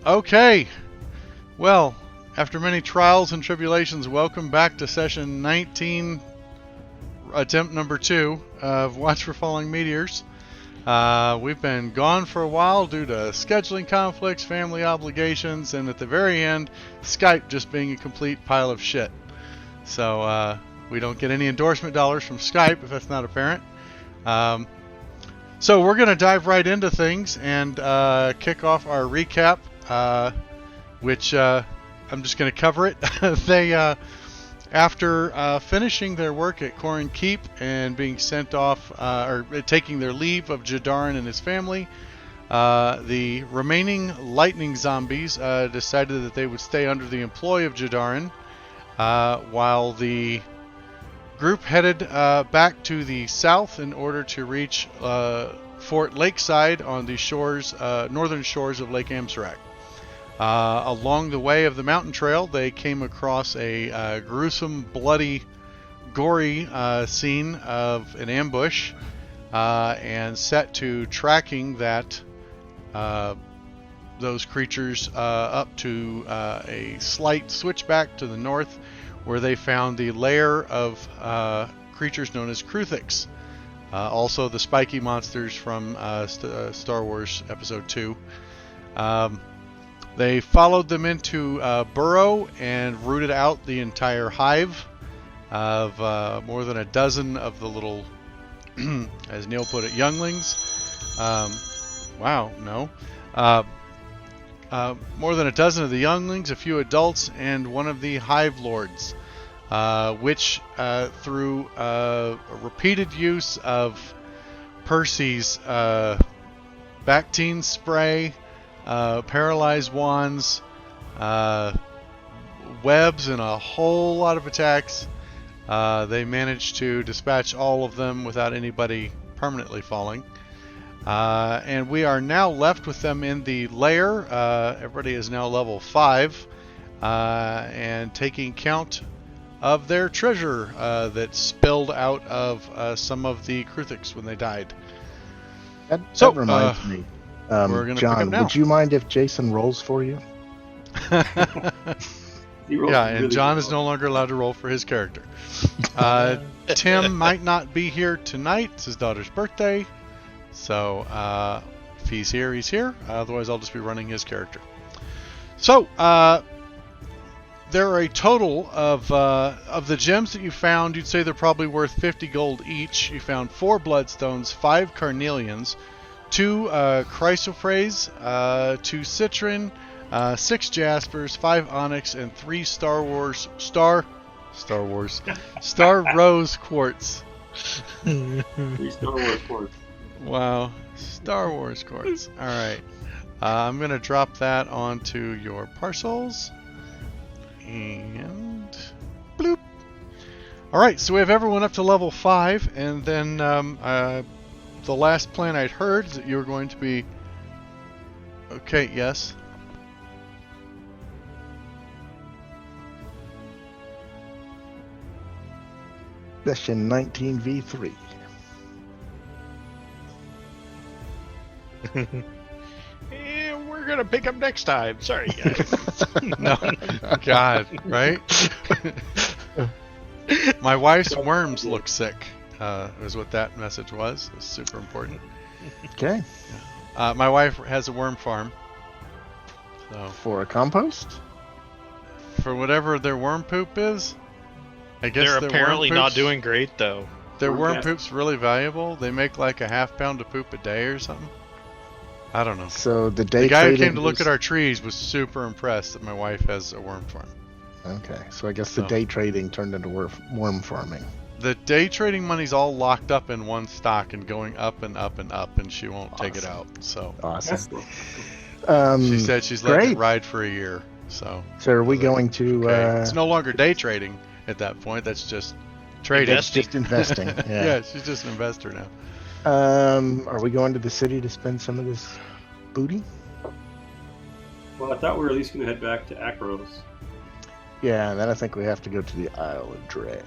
Okay, well, after many trials and tribulations, welcome back to session 19, attempt number 2 of Watch for Falling Meteors. We've been gone for a while due to scheduling conflicts, family obligations, and at the very end, Skype just being a complete pile of shit. So we don't get any endorsement dollars from Skype if that's not apparent. So we're going to dive right into things and kick off our recap, which I'm just going to cover it. They, after finishing their work at Corin Keep and being sent off, or taking their leave of Jadarin and his family, the remaining lightning zombies decided that they would stay under the employ of Jadarin, while the group headed back to the south in order to reach Fort Lakeside on the shores, northern shores of Lake Amsarak. Along the way of the mountain trail, they came across a gruesome, bloody, gory scene of an ambush, and set to tracking that those creatures up to a slight switchback to the north, where they found the lair of creatures known as Kruthiks, also the spiky monsters from Star Wars Episode 2. They followed them into burrow and rooted out the entire hive of more than a dozen of the little, as Neil put it, younglings. More than a dozen of the younglings, a few adults, and one of the hive lords, which through a repeated use of Percy's Bactine spray, paralyzed wands, webs, and a whole lot of attacks, they managed to dispatch all of them without anybody permanently falling. And we are now left with them in the lair. Everybody is now level 5, and taking count of their treasure that spilled out of some of the Kruthiks when they died. That reminds me. We're gonna John, pick up now. would you mind if Jason rolls for you? Yeah, and John is no longer allowed to roll for his character. Tim might not be here tonight. It's his daughter's birthday. So if he's here, he's here. Otherwise, I'll just be running his character. So there are a total of the gems that you found. You'd say they're probably worth 50 gold each. You found 4 bloodstones, 5 carnelians, 2 chrysoprase, 2 citron, 6 jaspers, 5 onyx, and 3 Star Rose quartz. 3 Star Wars quartz. Wow, Star Wars quartz. All right, I'm gonna drop that onto your parcels, and bloop. All right, so we have everyone up to level 5, and then the last plan I'd heard is that you were going to be. Okay, yes. Session 19v3. We're gonna pick up next time. Sorry, guys. No, God, right? My wife's worms look sick. Is what that message was. It was super important. Okay. My wife has a worm farm. So For a compost? for whatever their worm poop is, I guess They're their apparently worm not poop's- doing great, though. Their worm Okay. poop's really valuable. They make like a half pound of poop a day or something. I don't know. So the day The guy who trading came to look is- at our trees was super impressed that my wife has a worm farm. Okay, so I guess the So- day trading turned into worm farming. The day trading money's all locked up in one stock and going up and up and up, and she won't take it out. So Awesome. That's cool. she said she's letting it great. ride for a year. So So are we going to okay. It's no longer day trading at that point. That's just trading. Investing. just investing? Yeah. Yeah. She's just an investor now. Are we going to the city to spend some of this booty? Well, I thought we were at least going to head back to Akros. Yeah, and then I think we have to go to the Isle of Dread.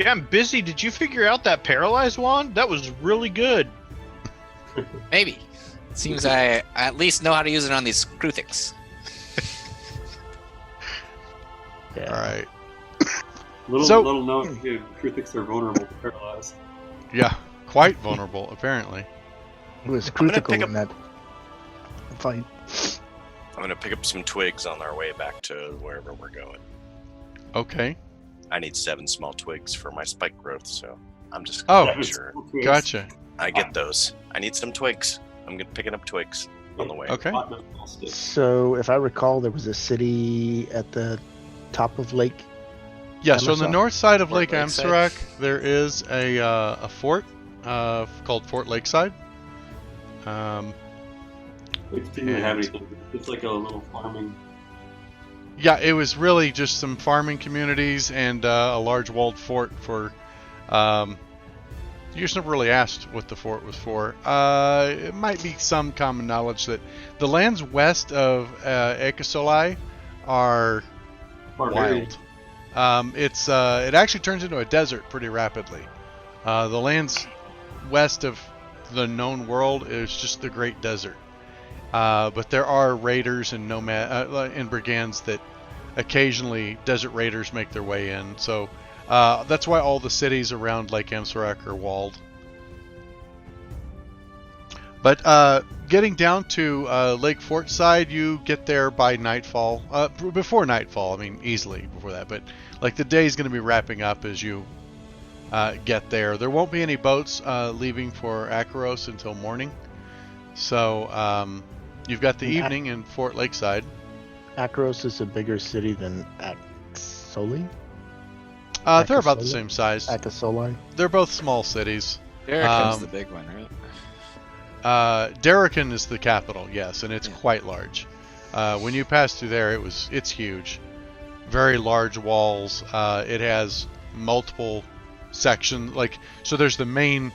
Yeah, I'm busy. Did you figure out that paralyzed wand? That was really good. Maybe. Seems I at least know how to use it on these Kruthiks. Yeah. All right. Little known, crew thinks they're vulnerable to paralyze. Yeah, quite vulnerable apparently. It was I'm gonna critical pick in that fight. I'm gonna pick up some twigs on our way back to wherever we're going. Okay. I need 7 small twigs for my spike growth, so I'm just Oh, gonna make sure Gotcha. I get those. I need some twigs. I'm gonna picking up twigs on the way. Okay. So, if I recall, there was a city at the top of Lake. Yeah, so on the Amazon? north side of Fort Lake Lakeside. Amsarak, there is a fort called Fort Lakeside. It didn't have anything. It's like a little farming. Yeah, it was really just some farming communities and a large walled fort for. You just never really asked what the fort was for. It might be some common knowledge that the lands west of Ekasolai are wild. It actually turns into a desert pretty rapidly. The lands west of the known world is just the Great Desert. But there are raiders and and brigands that occasionally desert raiders make their way in. So that's why all the cities around Lake Amsarak are walled. But getting down to Lake Fort side, you get there by nightfall. Before nightfall, I mean easily before that. But like the day's going to be wrapping up as you get there. There won't be any boats leaving for Akaros until morning. So you've got the evening in Fort Lakeside. Akros is a bigger city than Aksoli? They're about the Akasoli? same size. Akasoli? They're both small cities. Darrican's the big one, right? Darrican is the capital, yes, and it's quite large. When you pass through there, it's huge. Very large walls. It has multiple sections. So there's the main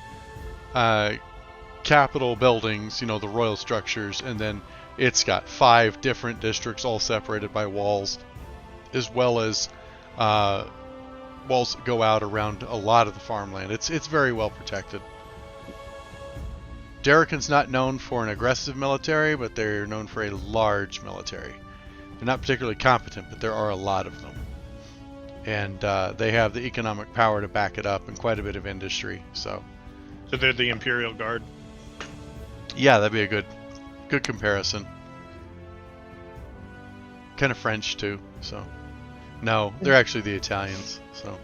capital buildings, the royal structures, and then it's got 5 different districts all separated by walls, as well as walls that go out around a lot of the farmland. It's very well protected. Darrican's not known for an aggressive military, but they're known for a large military. They're not particularly competent, but there are a lot of them. And they have the economic power to back it up and quite a bit of industry. So they're the Imperial Guard. yeah, that'd be a good comparison. Kind of French too, so. No, they're actually the Italians, so.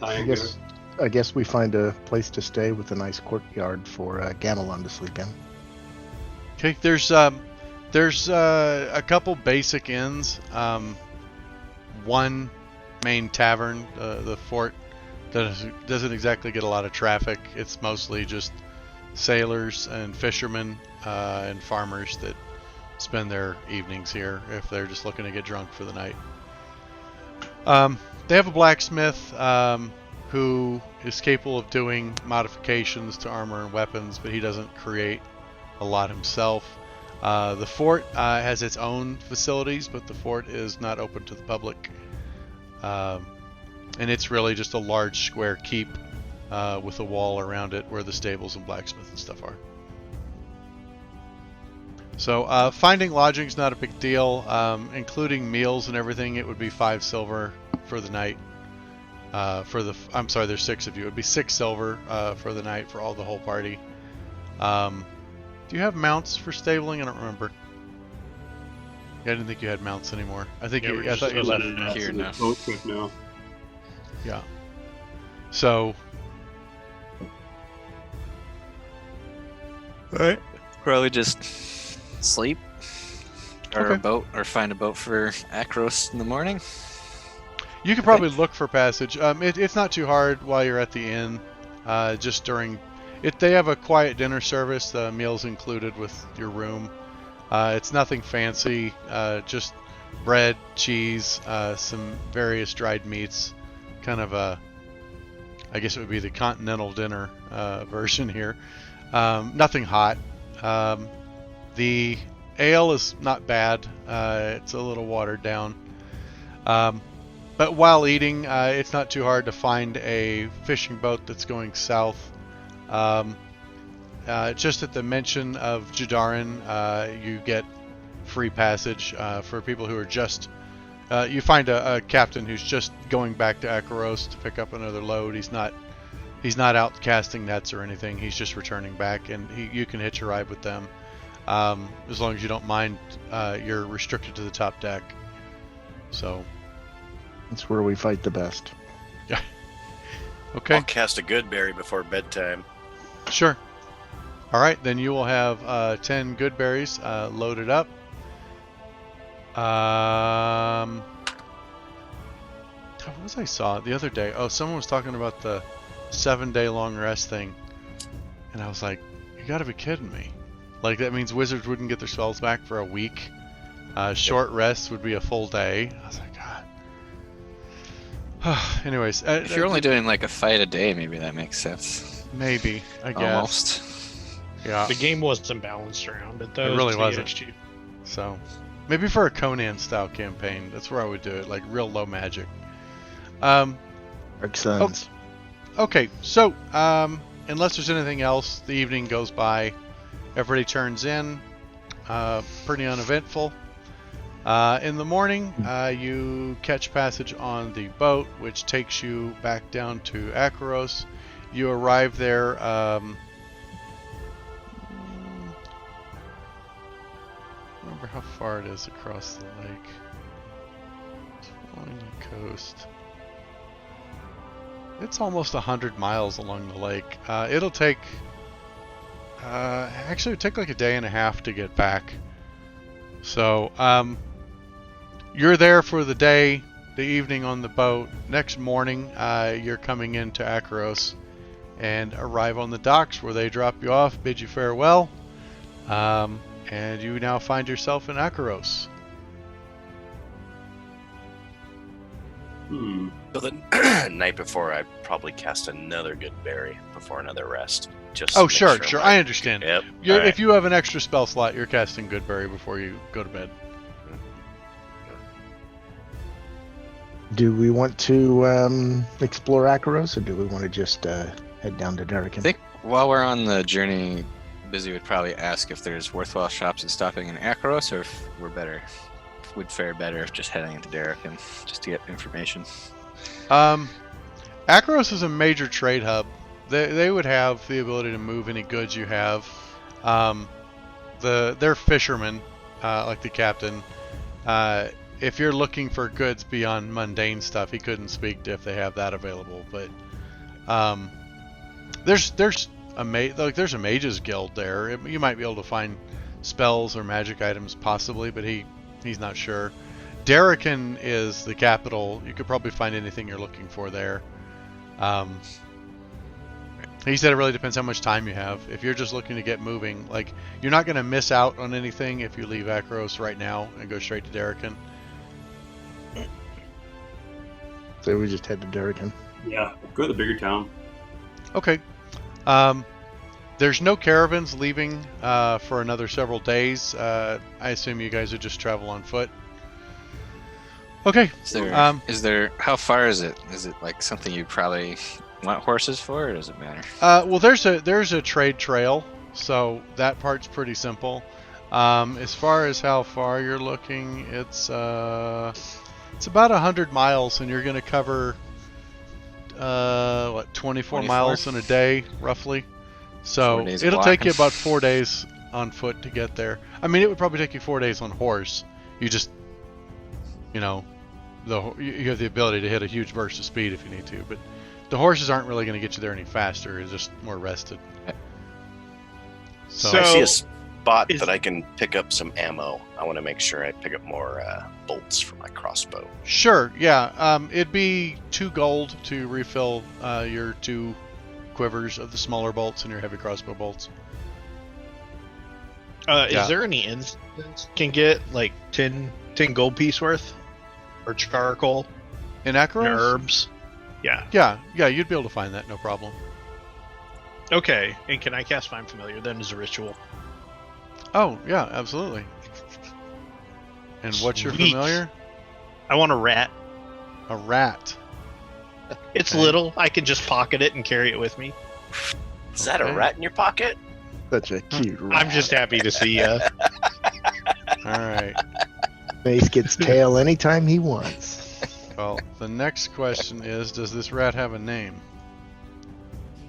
I guess we find a place to stay with a nice courtyard for Gamelon to sleep in. Okay, there's a couple basic inns. One main tavern, the fort, doesn't exactly get a lot of traffic. It's mostly just sailors and fishermen and farmers that spend their evenings here if they're just looking to get drunk for the night. They have a blacksmith who is capable of doing modifications to armor and weapons, but he doesn't create a lot himself. The fort has its own facilities, but the fort is not open to the public. And it's really just a large square keep with a wall around it where the stables and blacksmith and stuff are. So finding lodging's not a big deal. Including meals and everything, it would be 5 silver for the night. I'm sorry, there's 6 of you. It would be 6 silver for the night for the whole party. Do you have mounts for stabling? I don't remember. Yeah, I didn't think you had mounts anymore. I thought you left it here now. Boat trip now. Yeah. So. Alright. Probably just sleep. Or Okay. a boat, or find a boat for Akros in the morning. You could probably look for passage. It's not too hard while you're at the inn. Just during it, they have a quiet dinner service. The meals included with your room. It's nothing fancy. Just bread, cheese, some various dried meats. Kind of I guess it would be the continental dinner version here. Nothing hot. The ale is not bad. It's a little watered down. But while eating, it's not too hard to find a fishing boat that's going south. Just at the mention of Jadarin, you get free passage for people who are just You find a captain who's just going back to Akaros to pick up another load. He's not out casting nets or anything. He's just returning back, and you can hitch a ride with them. As long as you don't mind, you're restricted to the top deck. So That's where we fight the best. yeah. Okay. I'll cast a good berry before bedtime. Sure. All right, then you will have 10 good berries loaded up. What was I saw the other day? Oh, someone was talking about the 7-day long rest thing, and I was like, "You got to be kidding me!" Like that means wizards wouldn't get their spells back for a week. Short rest would be a full day. I was like, God. Anyways, If you're only doing like a fight a day, maybe that makes sense. maybe I guess. Almost. Yeah. The game wasn't balanced around it, though. It really to wasn't. get you. So maybe for a Conan style campaign, that's where I would do it, like real low magic. Dark Suns. Okay, so unless there's anything else, the evening goes by. Everybody turns in. Pretty uneventful. In the morning, you catch passage on the boat, which takes you back down to Akaros. You arrive there. Remember how far it is across the lake. It's along the coast. It's almost 100 miles along the lake. It'll take... actually, it would take like a day and a half to get back. So, you're there for the day, the evening on the boat. Next morning, you're coming into Akaros and arrive on the docks where they drop you off, bid you farewell, and you now find yourself in Akaros. So the night before, I'd probably cast another good berry before another rest. Just Oh, to make sure, I- I understand. Yep. You're, Alright. If you have an extra spell slot, you're casting Goodberry before you go to bed. Do we want to explore Akaros, or do we want to just head down to Darrican? I think while we're on the journey, Busy would probably ask if there's worthwhile shops and stopping in Akaros, or if we'd fare better if just heading into Darrican just to get information. Akaros is a major trade hub. They would have the ability to move any goods you have. They're fishermen, like the captain. If you're looking for goods beyond mundane stuff, he couldn't speak to if they have that available. But there's a mages guild there. You might be able to find spells or magic items possibly, but he's not sure. Darrican is the capital. You could probably find anything you're looking for there. He said it really depends how much time you have. If you're just looking to get moving, like, you're not going to miss out on anything if you leave Akaros right now and go straight to Darrican. So we just head to Darrican. Yeah, go to the bigger town. Okay. There's no caravans leaving for another several days. I assume you guys would just travel on foot. Okay. Is there how far is it? Is it like something you probably want horses for, or does it matter? Well, there's a trade trail, so that part's pretty simple. As far as how far you're looking, it's about 100 miles, and you're going to cover 24 miles in a day, roughly. So 4 days it'll take you walking. about 4 days on foot to get there. I mean, it would probably take you 4 days on horse. You just, you have the ability to hit a huge burst of speed if you need to, but the horses aren't really going to get you there any faster. You're just more rested. So- I see a spot that I can pick up some ammo. I want to make sure I pick up more bolts for my crossbow. Sure, yeah. It'd be 2 gold to refill your 2 quivers of the smaller bolts and your heavy crossbow bolts. Yeah. Is there any instance can get like 10 gold piece worth? Or charcoal? In Akaros? And herbs? Yeah. Yeah, you'd be able to find that, no problem. Okay, and can I cast Find Familiar then as a ritual? Oh, yeah, absolutely. And what's your Sweet. familiar? I want a rat. A rat. It's Okay. little. I can just pocket it and carry it with me. Is that Okay. a rat in your pocket? Such a cute rat. I'm just happy to see you. All right. Mace gets tail anytime he wants. Well, the next question is, does this rat have a name?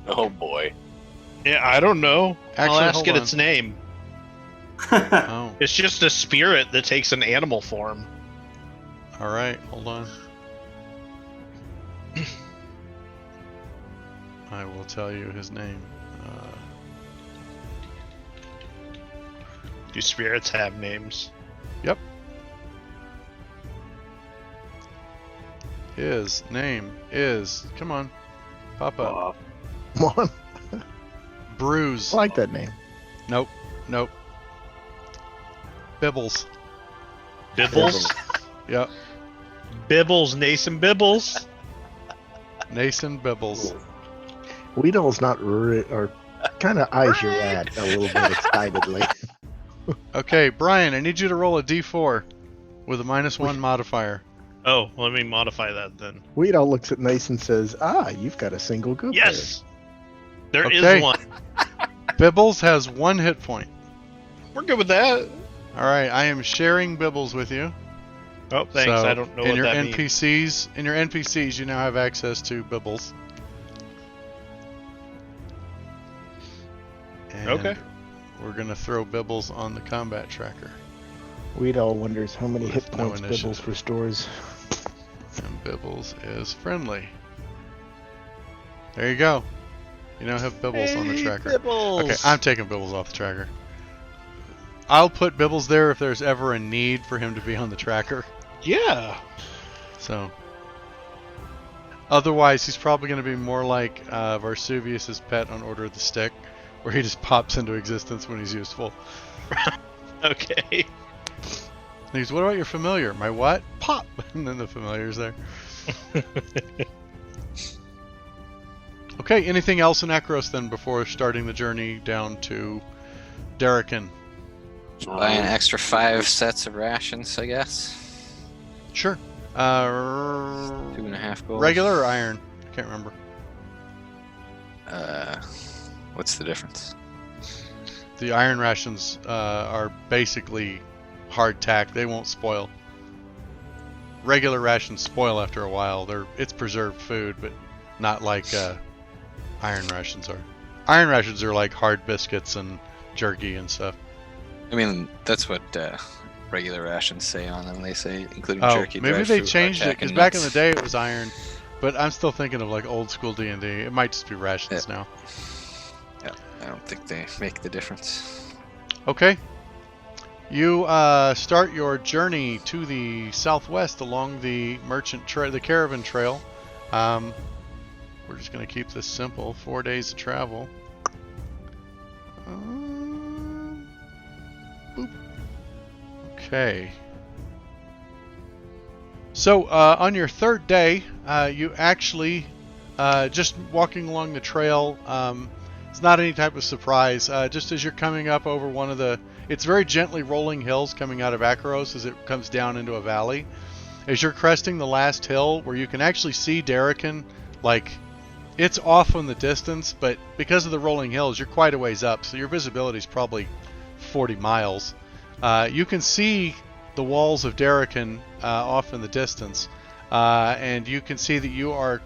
Oh boy. Yeah, I don't know. Actually, I'll ask hold it on. its name. Oh, It's just a spirit that takes an animal form. all right. Hold on. I will tell you his name. Do spirits have names? Yep. His name is, come on, pop up. Come on. Bruise. I like that name. Nope. Nope. Bibbles. Bibbles? Yep. Bibbles, Nason Bibbles. Nason Bibbles. Weedle's not or kind of eyes your rat a little bit excitedly. Okay, Brian, I need you to roll a d4 with a -1 modifier. Oh, let me modify that then. Weedle looks at Mace and says, you've got a single goop Yes! There Okay. is one. Bibbles has 1 hit point. We're good with that. All right, I am sharing Bibbles with you. Oh, thanks. So I don't know in what your that means. NPCs, in your NPCs, you now have access to Bibbles. And Okay. We're gonna throw Bibbles on the combat tracker, Weedle wonders how many hit No points initiative. Bibbles restores. and Bibbles is friendly. There you go. You now have Bibbles on the tracker. Bibbles. Okay, I'm taking Bibbles off the tracker. I'll put Bibbles there if there's ever a need for him to be on the tracker. Yeah. So, otherwise, he's probably going to be more like Varsuvius's pet on Order of the Stick, where he just pops into existence when he's useful. Okay. And he's, what about your familiar? My what? Pop! And then the familiar's there. Okay, anything else in Akros then before starting the journey down to Darrican? Buy an extra 5 sets of rations, I guess. Sure. 2.5 gold. Regular or iron? I can't remember. What's the difference? The iron rations are basically hardtack. They won't spoil. Regular rations spoil after a while. It's preserved food, but not like iron rations are. Iron rations are like hard biscuits and jerky and stuff. I mean, that's what regular rations say on them. They say including Oh, jerky. maybe dried they fruit, changed it hardtack, because and back in the nuts. day it was iron, but I'm still thinking of like old school D&D. It might just be rations now. Yeah, I don't think they make the difference. Okay. You start your journey to the southwest along the the caravan trail. We're just going to keep this simple. 4 days of travel. Boop. Okay. So on your 3rd day, you actually just walking along the trail. It's not any type of surprise. Just as you're coming up over one of the, it's very gently rolling hills coming out of Akros as it comes down into a valley. As you're cresting the last hill, where you can actually see Darrican, like it's off in the distance, but because of the rolling hills, you're quite a ways up, so your visibility is probably 40 miles. You can see the walls of Darrican off in the distance, and you can see that you are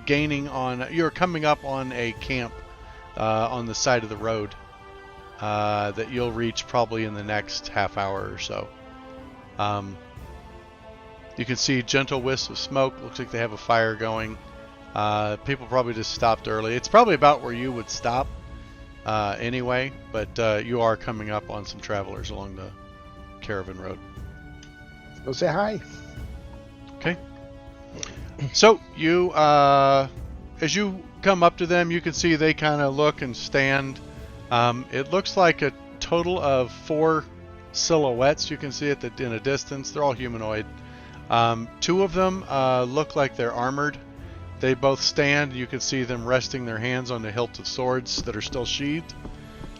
you're coming up on a camp on the side of the road that you'll reach probably in the next half hour or so. You can see gentle wisps of smoke. Looks like they have a fire going. People probably just stopped early. It's probably about where you would stop anyway, but you are coming up on some travelers along the caravan road. Go say hi. Okay. So you, as you come up to them, you can see they kind of look and stand. It looks like a total of 4 silhouettes you can see in a distance. They're all humanoid. 2 of them look like they're armored. They both stand. You can see them resting their hands on the hilt of swords that are still sheathed.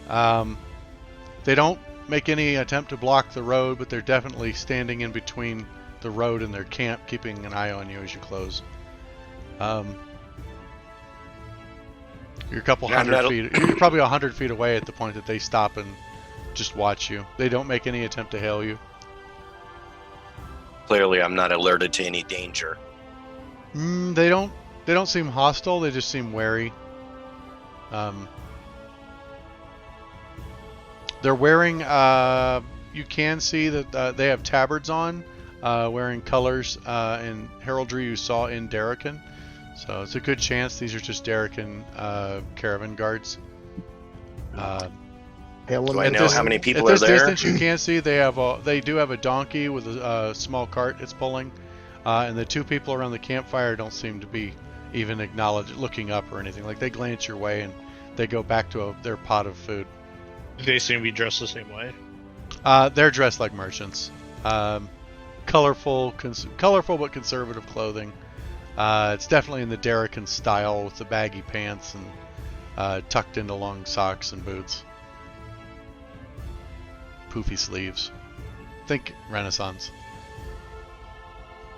They don't make any attempt to block the road, but they're definitely standing in between the road and their camp, keeping an eye on you as you close. You're a couple hundred feet. You're probably 100 feet away at the point that they stop and just watch you. They don't make any attempt to hail you. Clearly, I'm not alerted to any danger. They don't seem hostile. They just seem wary. They're wearing. You can see that they have tabards on, wearing colors and heraldry you saw in Darrakan. So it's a good chance these are just Darrakan caravan guards. Do I know how many people at are this there? distance, you can see they do have a donkey with a small cart it's pulling, and the two people around the campfire don't seem to be even looking up or anything. Like they glance your way and they go back to their pot of food. They seem to be dressed the same way. They're dressed like merchants. Colorful but conservative clothing. It's definitely in the Darrakan style with the baggy pants and tucked into long socks and boots. Poofy sleeves. Think Renaissance.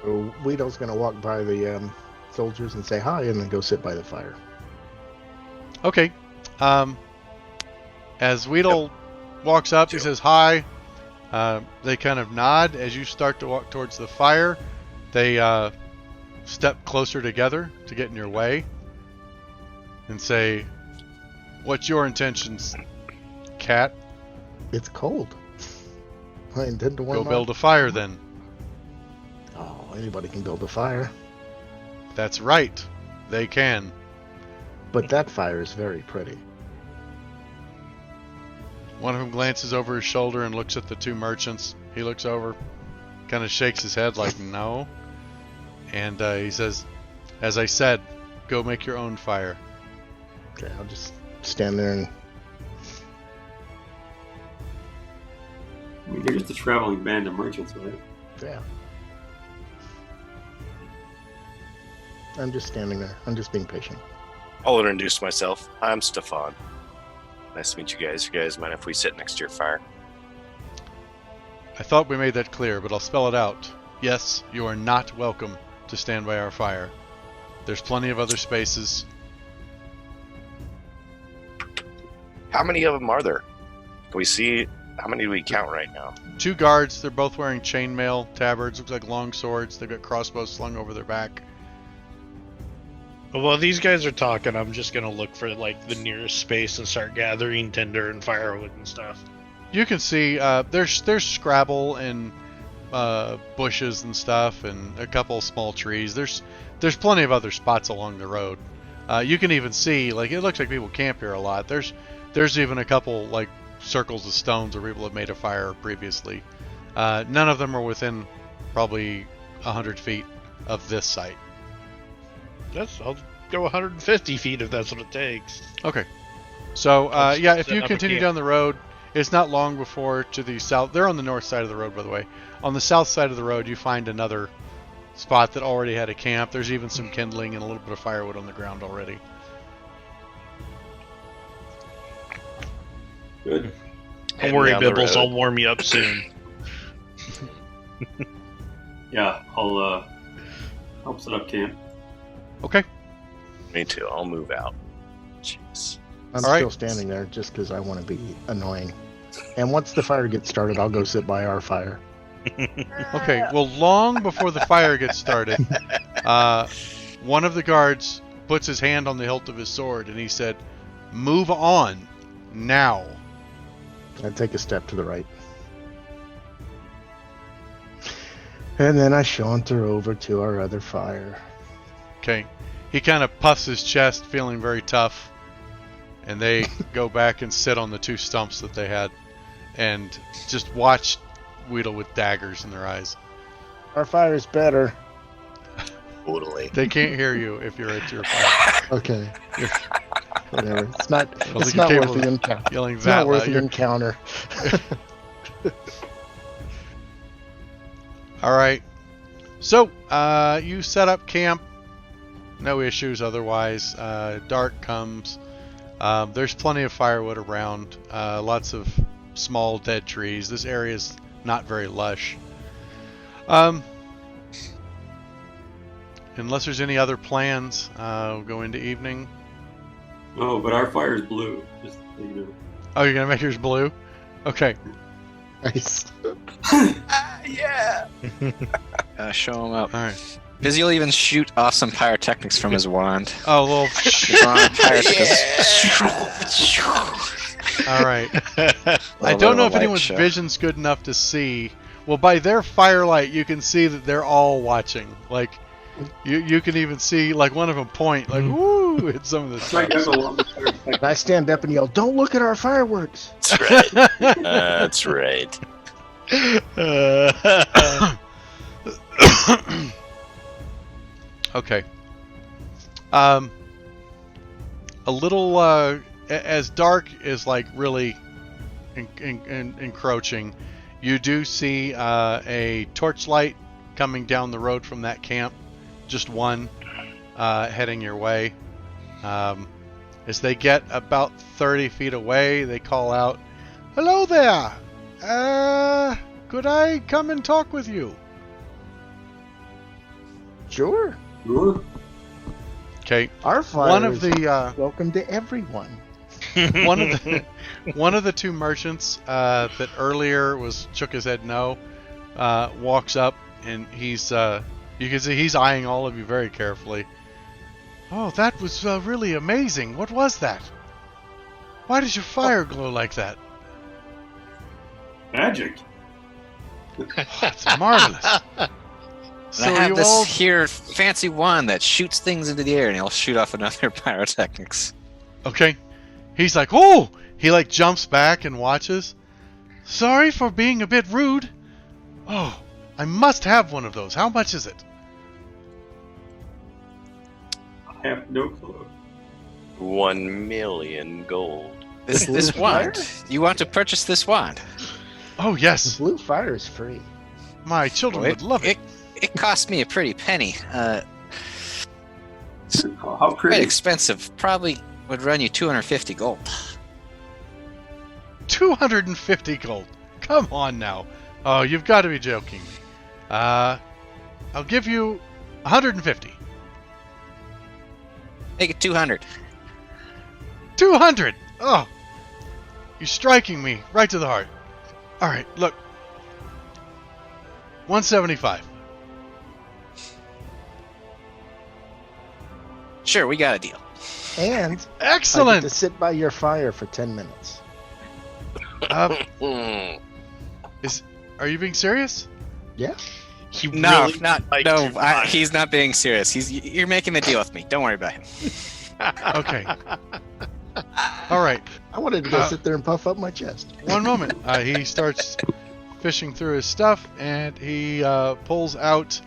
So Weedle's going to walk by the soldiers and say hi and then go sit by the fire. Okay. As Weedle walks up, he says hi. They kind of nod as you start to walk towards the fire. They step closer together to get in your way and say, "What's your intentions, cat?" It's cold. I intend to warm Go up. build a fire then. Oh, anybody can build a fire. That's right. They can. But that fire is very pretty. One of them glances over his shoulder and looks at the two merchants. He looks over, kind of shakes his head like no. And he says, "As I said, go make your own fire." Okay, I'll just stand there and... I mean, you're just a traveling band of merchants, right? Yeah. I'm just standing there. I'm just being patient. I'll introduce myself. I'm Stefan. Nice to meet you guys. You guys mind if we sit next to your fire? I thought we made that clear, but I'll spell it out. Yes, you are not welcome to stand by our fire. There's plenty of other spaces. How many of them are there? Can we see? How many do we count right now? 2 guards, they're both wearing chainmail, tabards, looks like long swords. They've got crossbows slung over their back. While these guys are talking, I'm just gonna look for like the nearest space and start gathering tinder and firewood and stuff. You can see there's scrabble and bushes and stuff, and a couple small trees. There's plenty of other spots along the road. You can even see, like, it looks like people camp here a lot. There's even a couple like circles of stones where people have made a fire previously. None of them are within probably 100 feet of this site. I'll go 150 feet if that's what it takes. Okay. So, yeah, if set you up a continue camp. down the road, it's not long before to the south. They're on the north side of the road, by the way. On the south side of the road, you find another spot that already had a camp. There's even some kindling and a little bit of firewood on the ground already. Good. Don't Heading worry, down the Bibbles. road. I'll warm you up soon. Yeah, I'll set up camp. Okay. Me too. I'll move out. Jeez. I'm All right. still standing there just because I want to be annoying. And once the fire gets started, I'll go sit by our fire. Okay. Well, long before the fire gets started, one of the guards puts his hand on the hilt of his sword and he said, "Move on now." I take a step to the right. And then I saunter over to our other fire. Okay. He kind of puffs his chest, feeling very tough. And they go back and sit on the 2 stumps that they had and just watch Weedle with daggers in their eyes. Our fire is better. Totally. They can't hear you if you're at your fire. Okay. Whatever. It's not think it's you're not capable worth the of encounter. Yelling It's that not worth loud. the You're- encounter. All right. So, you set up camp. No issues otherwise. Dark comes. There's plenty of firewood around. Lots of small dead trees. This area is not very lush. Unless there's any other plans, we'll go into evening. Oh, but our fire's blue. Just so you know. Oh, you're going to make yours blue? Okay. Nice. Yeah. show him up. All right. Busy will even shoot off some pyrotechnics from his wand. Oh well. His wand pyrotechnics. All right. I don't know if anyone's vision's good enough to see. Well, by their firelight, you can see that they're all watching. Like, you can even see like one of them point like woo at some of the stuff. And I stand up and yell, "Don't look at our fireworks!" That's right. That's right. Okay. A little as dark is like really encroaching. You do see a torchlight coming down the road from that camp. Just one heading your way. As they get about 30 feet away, they call out, "Hello there! Could I come and talk with you?" Sure. Sure. Okay. Our fire One of is the welcome to everyone. one of the two merchants that earlier shook his head no, walks up and he's you can see he's eyeing all of you very carefully. "Oh, that was really amazing. What was that? Why does your fire glow like that?" Magic. It's marvelous. So I have you this all here fancy wand that shoots things into the air, and he'll shoot off another pyrotechnics. okay? He's like, "Oh!" He like jumps back and watches. "Sorry for being a bit rude. Oh, I must have one of those. How much is it?" I have no clue. 1 million gold. This wand. You want to purchase this wand? Oh The yes, blue fire is free. my children would love it. It cost me a pretty penny. How Quite pretty. expensive. Probably would run you 250 gold. 250 gold. Come on now. Oh, you've got to be joking me. I'll give you 150. Make it 200. 200. Oh, you're striking me right to the heart. All right, look. 175. Sure, we got a deal. And I Excellent. get to sit by your fire for 10 minutes. Hmm. Are you being serious? Yeah. He No, really not liked no. your wand. He's not being serious. You're making the deal with me. Don't worry about him. Okay. All right. I wanted to go sit there and puff up my chest. One moment. He starts fishing through his stuff, and he pulls out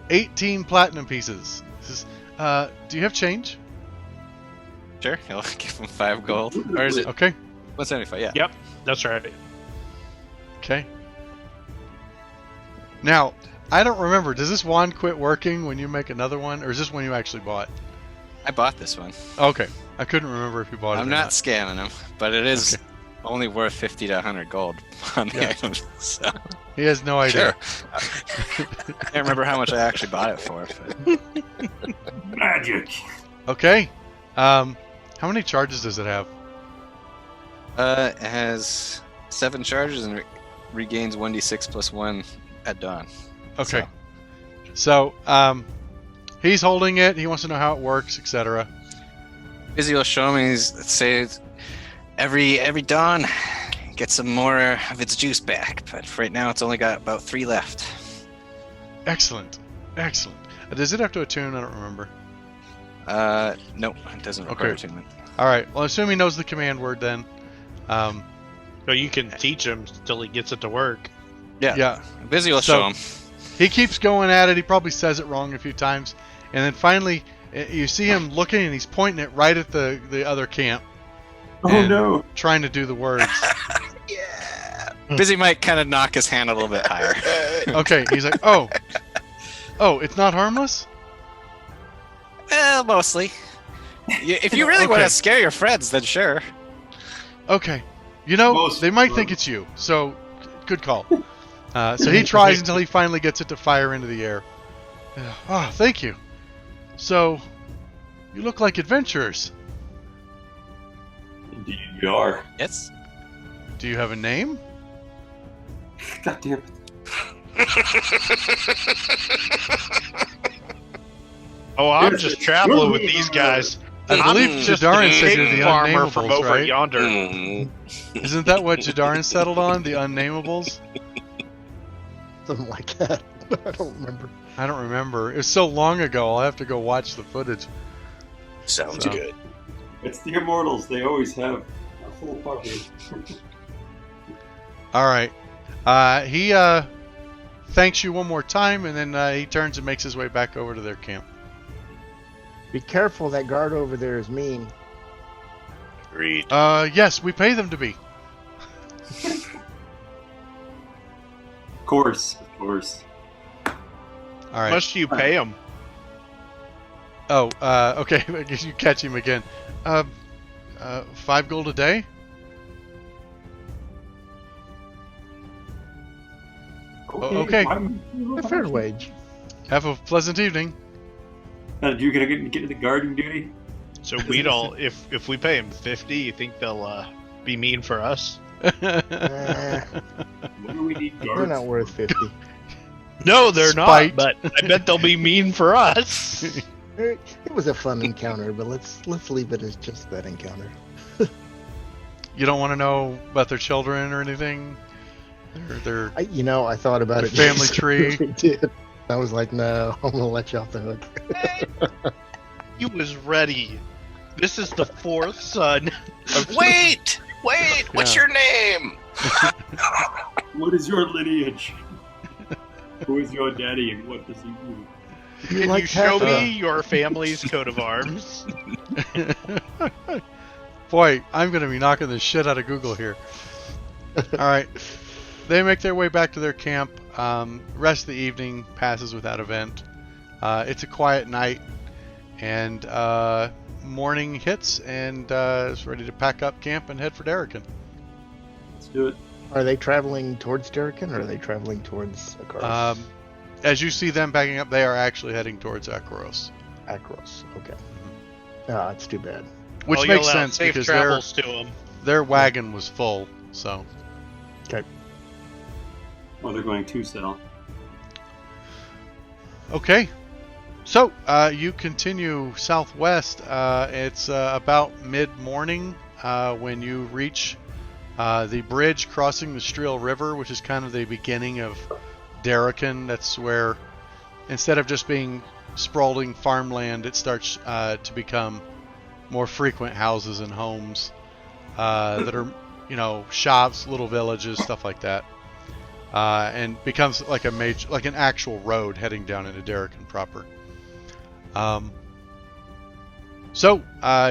18 platinum pieces. He says, "Do you have change?" Sure, he'll give him 5 gold. Or is it Okay. 175? Yeah. Yep, that's right. Okay. Now, I don't remember. Does this wand quit working when you make another one, or is this one you actually bought? I bought this one. Okay. I couldn't remember if you bought it. I'm or not scamming him, but it is Okay. only worth 50 to 100 gold on the Yeah. item. So, He has no idea. sure. I can't remember how much I actually bought it for. But Magic. Okay. How many charges does it have? it has 7 charges and regains 1d6 plus 1 at dawn. Okay. So, he's holding it. He wants to know how it works, etc. Busy will show me. Say every dawn, get some more of its juice back. But for right now, it's only got about 3 left. Excellent. Excellent. Does it have to attune? I don't remember. Nope, it doesn't require Okay. attunement. All right. Well, I assume he knows the command word then. So you can teach him till he gets it to work. Yeah. Busy will So- show him. He keeps going at it. He probably says it wrong a few times. And then finally, you see him looking and he's pointing it right at the other camp, Oh And- no. trying to do the words. Busy might kind of knock his hand a little bit higher. Okay. He's like, oh, it's not harmless? Well, mostly. If you really want Okay. to scare your friends, then sure. Okay. You know, Most- they might think it's you. So, good call. So he tries until he finally gets it to fire into the air. Oh, thank you. So, you look like adventurers. Indeed you are. Yes. Do you have a name? God damn it. Oh, I'm just traveling with these guys. I believe just Jadarin a said pig you're the farmer from unnamables, over right? yonder. Mm. Isn't that what Jadarin settled on? The unnamables? Something like that. I don't remember. I don't remember. It was so long ago. I'll have to go watch the footage. Sounds So. good. It's the Immortals. They always have a full party. All right. He thanks you one more time, and then he turns and makes his way back over to their camp. Be careful, that guard over there is mean. Agreed. Yes, we pay them to be. Of course. All right. How much do you pay them? Oh, okay. I guess you catch him again. 5 gold a day? Okay. A fair wage. Have a pleasant evening. You gonna get to the guarding duty? So we don't. If we pay them 50, you think they'll be mean for us? Eh, What do we need they're guards? not worth 50. No, they're Spite. not. But I bet they'll be mean for us. It was a fun encounter, but let's leave it as just that encounter. You don't want to know about their children or anything? Their I thought about it. Family Yes, I tree. really did. I was like, no, I'm gonna let you off the hook. He was ready. This is the 4th son. Wait! What's Yeah. your name? What is your lineage? Who is your daddy and what does he do? Can like you show that, me your family's coat of arms? Boy, I'm going to be knocking the shit out of Google here. All right. They make their way back to their camp. Rest of the evening passes without event. It's a quiet night, and morning hits, and is ready to pack up camp and head for Darrican. Let's do it. Are they traveling towards Darrican, or are they traveling towards Akaros? As you see them backing up, they are actually heading towards Akros, Akros. Okay. Ah, it's too bad. which I'll makes yell out, sense safe because travels to them. their wagon was full. So Oh, they're going to sell. okay. So you continue southwest. It's about mid-morning when you reach the bridge crossing the Streel River, which is kind of the beginning of Darrican. That's where, instead of just being sprawling farmland, it starts to become more frequent houses and homes that are, shops, little villages, stuff like that, and becomes like an actual road heading down into Darrican proper. So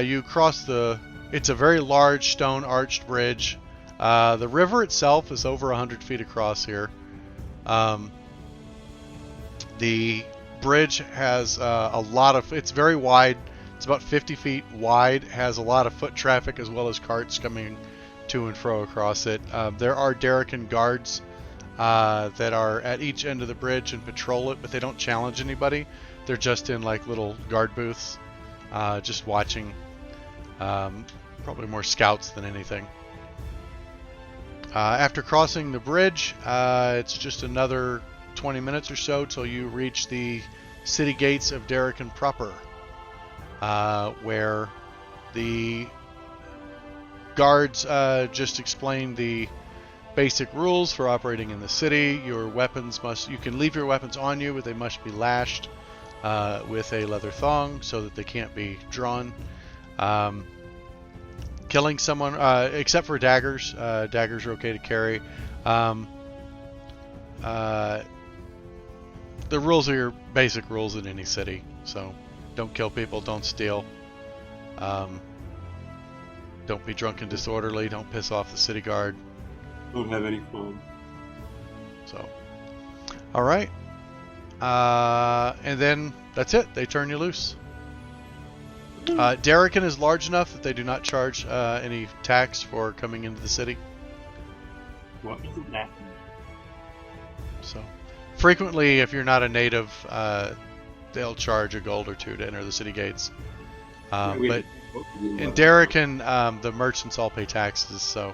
you cross it's a very large stone arched bridge. The river itself is over 100 feet across here. The bridge has it's very wide. It's about 50 feet wide, has a lot of foot traffic as well as carts coming to and fro across it. There are Darrican guards that are at each end of the bridge and patrol it, but they don't challenge anybody. They're just in like little guard booths, just watching. Probably more scouts than anything. After crossing the bridge, it's just another 20 minutes or so till you reach the city gates of Darrican proper, where the guards just explain the basic rules for operating in the city. You can leave your weapons on you, but they must be lashed with a leather thong so that they can't be drawn. Killing someone, except for daggers. Daggers are okay to carry. The rules are your basic rules in any city. So, don't kill people, don't steal. Don't be drunk and disorderly. Don't piss off the city guard. Don't have any fun. So, all right. And then that's it. They turn you loose. Darrican is large enough that they do not charge any tax for coming into the city. What isn't that? So, frequently, if you're not a native, they'll charge a gold or two to enter the city gates. But in Darrican, the merchants all pay taxes, so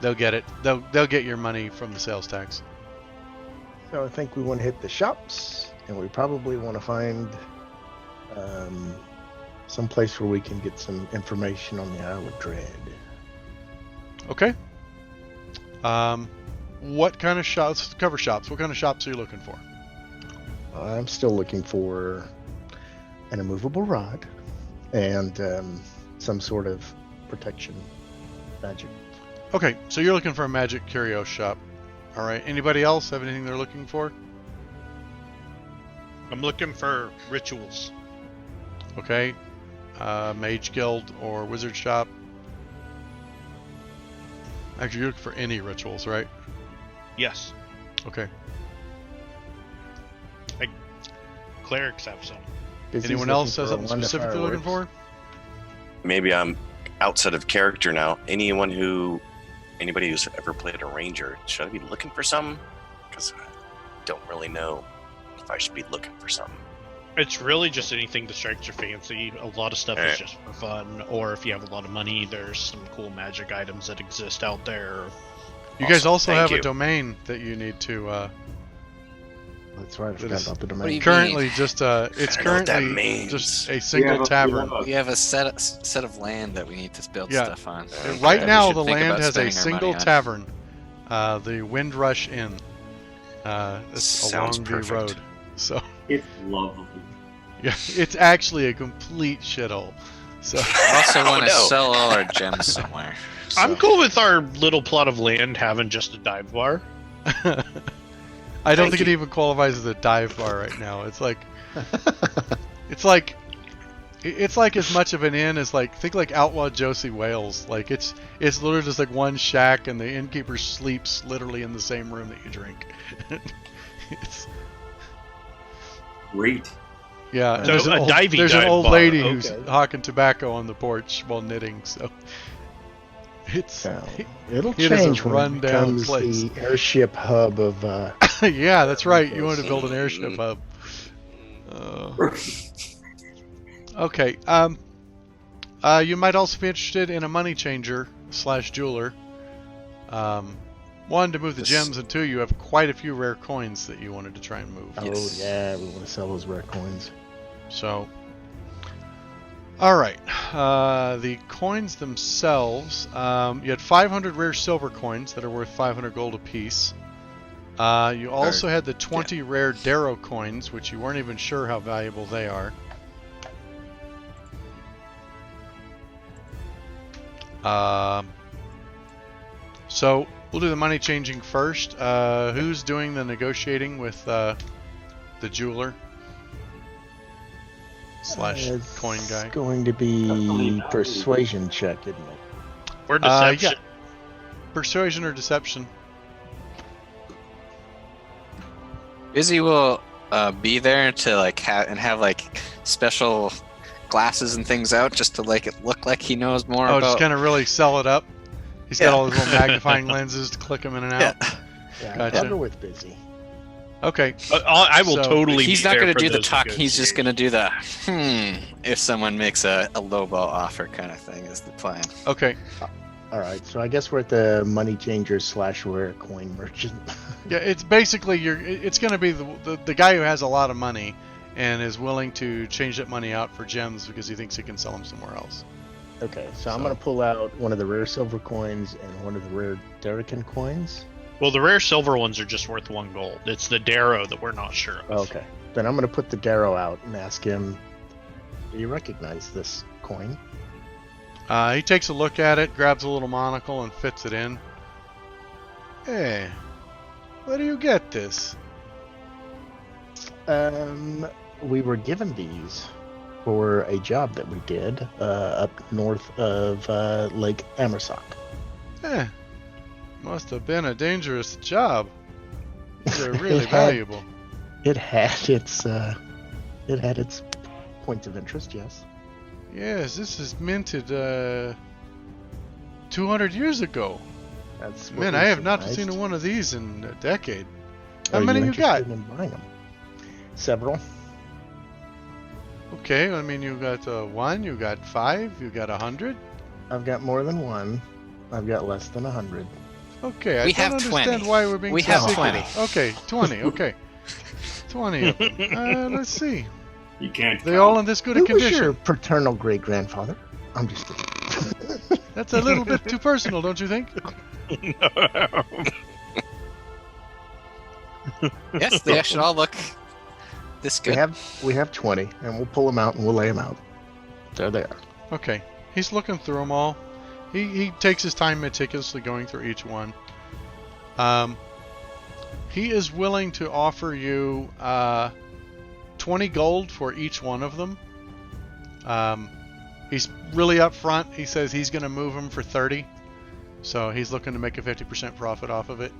they'll get it. They'll get your money from the sales tax. So I think we want to hit the shops, and we probably want to find some place where we can get some information on the Isle of Dread. Okay. What kind of shops? Cover shops. What kind of shops are you looking for? I'm still looking for an immovable rod and some sort of protection magic. Okay, so you're looking for a magic curio shop. All right. Anybody else have anything they're looking for? I'm looking for rituals. Okay. Mage Guild or Wizard Shop. Actually, you're looking for any rituals, right? Yes. Okay. Clerics have some. Busy's Anyone looking else for has a something wand of specific they're looking fireworks. for? Maybe I'm outside of character now. Anybody who's ever played a ranger, should I be looking for something? Because I don't really know if I should be looking for something. It's really just anything that strikes your fancy. A lot of stuff is just for fun, or if you have a lot of money, there's some cool magic items that exist out there. You guys Awesome. also Thank have you. a domain that you need to. That's right. I That forgot is- about the What do domain. you- Currently, just it's I know what that currently means. just a single We tavern. We have a set of land that we need to build Yeah. stuff on. Okay. Right We now, should the think land about has a spending our single money on. tavern, the Windrush Inn. It's Sounds along perfect. the road. So It's lovely. yeah, it's actually a complete shithole. So I also want to Oh, no. sell all our gems somewhere. I'm so- cool with our little plot of land having just a dive bar. I don't Thank think it you. even qualifies as a dive bar right now. It's like it's like as much of an inn as think like Outlaw Josie Wales. Like it's literally just like one shack and the innkeeper sleeps literally in the same room that you drink. It's Great. yeah. and So there's a divey there's an dive old bar, lady okay. who's hawking tobacco on the porch while knitting. So it's So, it'll It is a change when it rundown becomes place. the airship hub of. yeah, that's right. You want to build an airship hub. Okay. You might also be interested in a money changer / jeweler. One, to move the This- gems, and two, you have quite a few rare coins that you wanted to try and move. Yes. Oh yeah, we want to sell those rare coins. So, all right. The coins themselves, you had 500 rare silver coins that are worth 500 gold apiece. You also had the 20 rare Darrow coins, which you weren't even sure how valuable they are. So we'll do the money changing first. Who's doing the negotiating with the jeweler / coin guy? It's going to be persuasion check, isn't it? Or deception. Yeah. Persuasion or deception? Izzy will be there to have like special glasses and things out just to like it look like he knows more Oh, about. just kind of really sell it up. He's got all his little magnifying lenses to click them in and out. Yeah, Gotcha. I'll go with busy. Okay. I will So- totally. He's be not there going to for do the those talk. He's just going to do the negotiations. if someone makes a lowball offer kind of thing is the plan. Okay. All right, so I guess we're at the money changer / rare coin merchant. Yeah, it's basically it's going to be the guy who has a lot of money and is willing to change that money out for gems because he thinks he can sell them somewhere else. Okay, so I'm So- going to pull out one of the rare silver coins and one of the rare Darrican coins. Well, the rare silver ones are just worth 1 gold. It's the Darrow that we're not sure of. Okay, then I'm going to put the Darrow out and ask him, do you recognize this coin? He takes a look at it, grabs a little monocle, and fits it in. Hey, where do you get this? We were given these for a job that we did up north of Lake Amersock. Eh, must have been a dangerous job. These are really It had- valuable. It had its points of interest, yes. Yes, this is minted 200 years ago. That's what Man, we I have not surmised. seen one of these in a decade. How Are many you got? interested in buying them? Several. Okay, I mean, you got 1, you got 5, you got 100. I've got more than one. I've got less than 100. Okay, I We don't have understand 20. why we're being We so have secretive. 20. Okay, 20. Okay, 20 of them. Let's see. You can't. They count. all in this good a Who was your condition. paternal great grandfather? I'm just kidding. That's a little bit too personal, don't you think? Yes, they should all look this good. We have 20, and we'll pull them out and we'll lay them out. There they are. Okay, he's looking through them all. He takes his time meticulously going through each one. He is willing to offer you 20 gold for each one of them. He's really upfront. He says he's going to move them for 30. So he's looking to make a 50% profit off of it.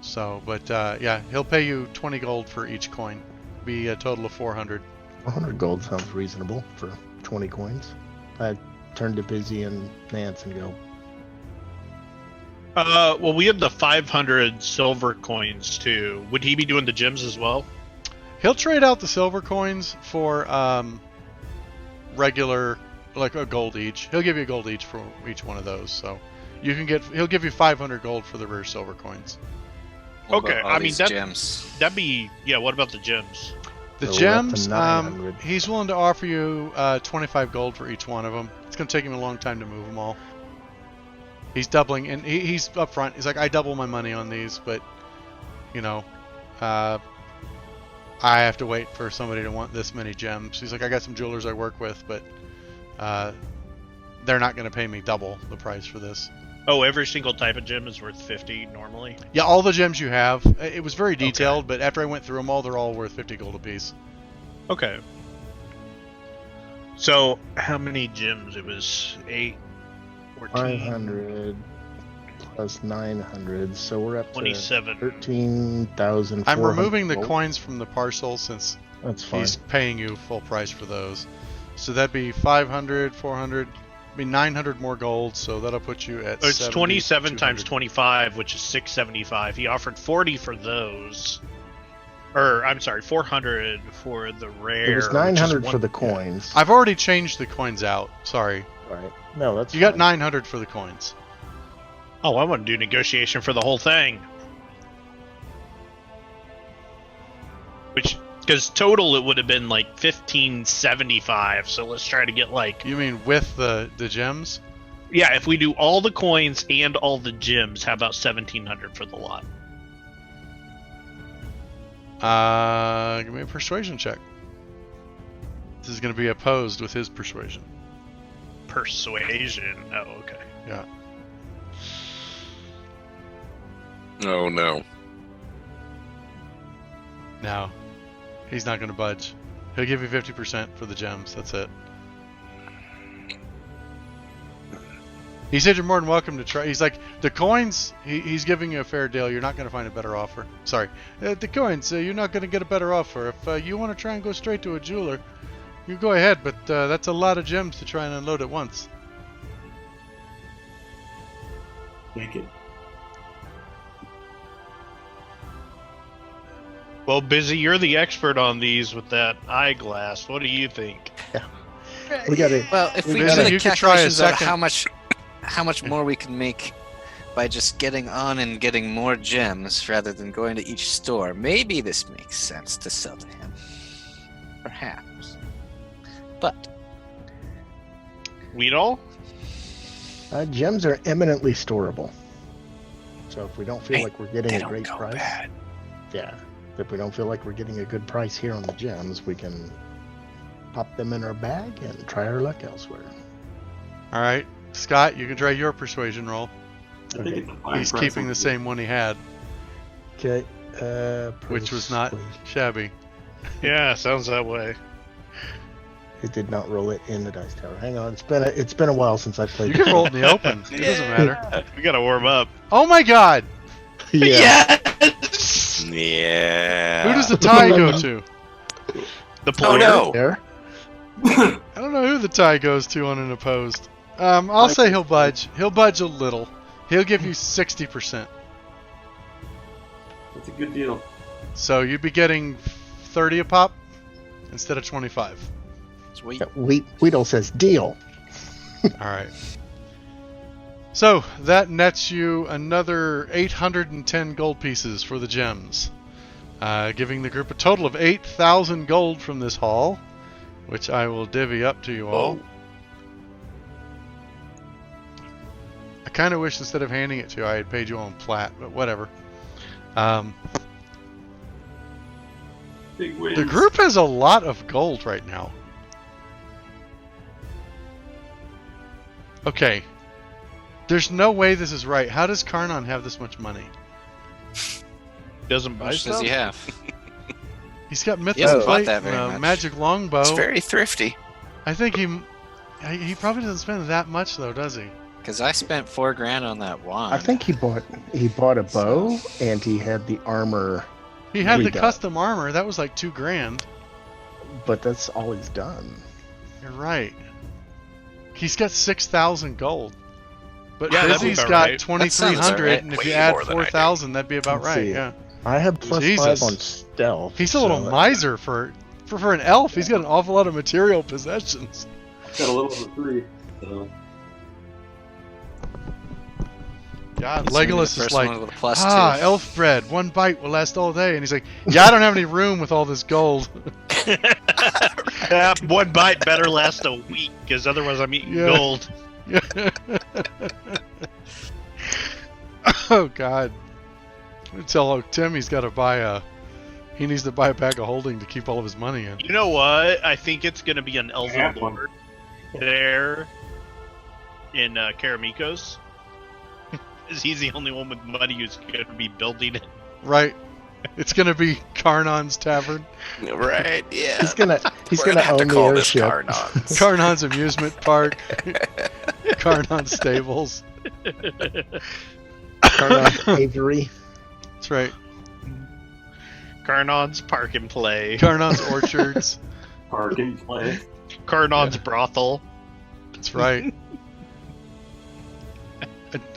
So, but yeah, he'll pay you 20 gold for each coin. Be a total of 400. 400 gold sounds reasonable for 20 coins. I turn to Busy and Nance and go, Well, we had the 500 silver coins too. Would he be doing the gems as well? He'll trade out the silver coins for regular, like a gold each. He'll give you a gold each for each one of those. So you can get. He'll give you 500 gold for the rare silver coins. What about Okay, all I mean, these that- gems. That'd be yeah. What about the gems? The So we're up to gems, 900. he's willing to offer you 25 gold for each one of them. It's going to take him a long time to move them all. He's doubling, and he's up front. He's like, I double my money on these, but, you know, I have to wait for somebody to want this many gems. He's like, I got some jewelers I work with, but they're not going to pay me double the price for this. Oh, every single type of gem is worth 50 normally. Yeah, all the gems you have. It was very detailed, but after I went through them all, they're all worth 50 gold apiece. Okay. So how many gems? It was 8, 14, 500 plus 900, so we're up to 27. 13,000. I'm removing the coins from the parcel since That's fine. he's paying you full price for those. So that'd be 500, 400, be 900 more gold, so that'll put you at It's 70, 27 times 200. 25, which is 675. He offered 40 for those. Or, I'm sorry, 400 for the rare. It was which is 900 for one- the coins. I've already changed the coins out. Sorry. All right. No, that's You got fine. 900 for the coins. Oh, I want to do negotiation for the whole thing. Which, because total it would have been like 1575. So let's try to get like, You mean with the gems? yeah, if we do all the coins and all the gems, how about 1700 for the lot? Give me a persuasion check. This is going to be opposed with his persuasion. Persuasion. Oh, okay. Yeah. Oh no. No. He's not going to budge. He'll give you 50% for the gems. That's it. He said you're more than welcome to try. He's like, the coins, he's giving you a fair deal. You're not going to find a better offer. Sorry. The coins, you're not going to get a better offer. If you want to try and go straight to a jeweler, you go ahead, but that's a lot of gems to try and unload at once. Take it. Well, Busy, you're the expert on these with that eyeglass. What do you think? We got it. Well, if we Busy, do you the could try a calculations out second. how much more we can make by just getting on and getting more gems rather than going to each store, maybe this makes sense to sell to him. Perhaps. But Weedall? Gems are eminently storable. So if we don't feel like we're getting they a don't great go price, bad. yeah. If we don't feel like we're getting a good price here on the gems, we can pop them in our bag and try our luck elsewhere. All right. Scott, you can try your persuasion roll. I think Okay. it's a fine He's price keeping on the same one he had, Okay. which was not shabby. Yeah, sounds that way. It did not roll it in the dice tower. Hang on, it's been a while since I played. You can roll it in the open. It doesn't matter. We gotta warm up. Oh my god! Yeah. Yeah. Who does the tie go to? The Oh player. no. There. I don't know who the tie goes to on an opposed. I'll say he'll budge. He'll budge a little. He'll give you 60%. That's a good deal. So you'd be getting 30 a pop instead of 25. Sweet. Yeah, Weedle says deal. All right. So that nets you another 810 gold pieces for the gems, giving the group a total of 8,000 gold from this haul, which I will divvy up to you all. I kind of wish instead of handing it to you, I had paid you all in plat, but whatever. Big wins. The group has a lot of gold right now. Okay. There's no way this is right. How does Karnon have this much money? Doesn't How buy much does stuff. he have? He's got hasn't Mythos bought Plate that and very a much. magic longbow. It's very thrifty. I think he probably doesn't spend that much though, does he? Because I spent $4,000 on that wand. I think he bought a bow and he had the armor, He had the Redone. custom armor. That was like $2,000. but that's all he's done. You're right. He's got 6,000 gold. But Yeah, that'd be Busy's about got right. 2,300, That sounds right. and if you Way add more than I do. 4,000, that'd be about Let's right. see. Yeah. I have +5 Jesus. on stealth. He's a little so miser for an elf. He's got an awful lot of material possessions. Got a little over 3. So. God, He's gonna be the Legolas is first like, one with a +2. elf bread, one bite will last all day. And he's like, yeah, I don't have any room with all this gold. One bite better last a week, because otherwise I'm eating Yeah. gold. Oh, God. Tell Tim he needs to buy a bag of holding to keep all of his money in. You know what? I think it's going to be an Elven Half one. Lord there in Karamikos. Because he's the only one with money who's going to be building it. Right. It's going to be Karnon's Tavern. Right, yeah. he's gonna We're gonna have to own the call this airship. Karnon's. Karnon's Amusement Park. Karnon's Stables. Karnon Avery. That's right. Karnon's Park and Play. Karnon's Orchards. Park and play. Karnon's Brothel. That's right.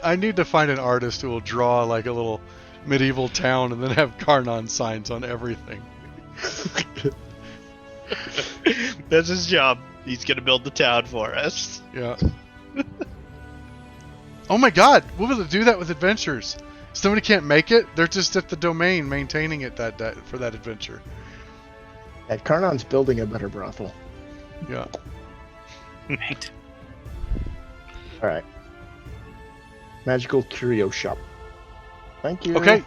I need to find an artist who will draw like a little medieval town and then have Karnon signs on everything. That's his job. He's going to build the town for us. Yeah. Oh my God! We'll be able to do that with adventures. Somebody can't make it; they're just at the domain maintaining it for that adventure. And Karnon's building a better brothel. Yeah. Right. All right. Magical curio shop. Thank you. Okay.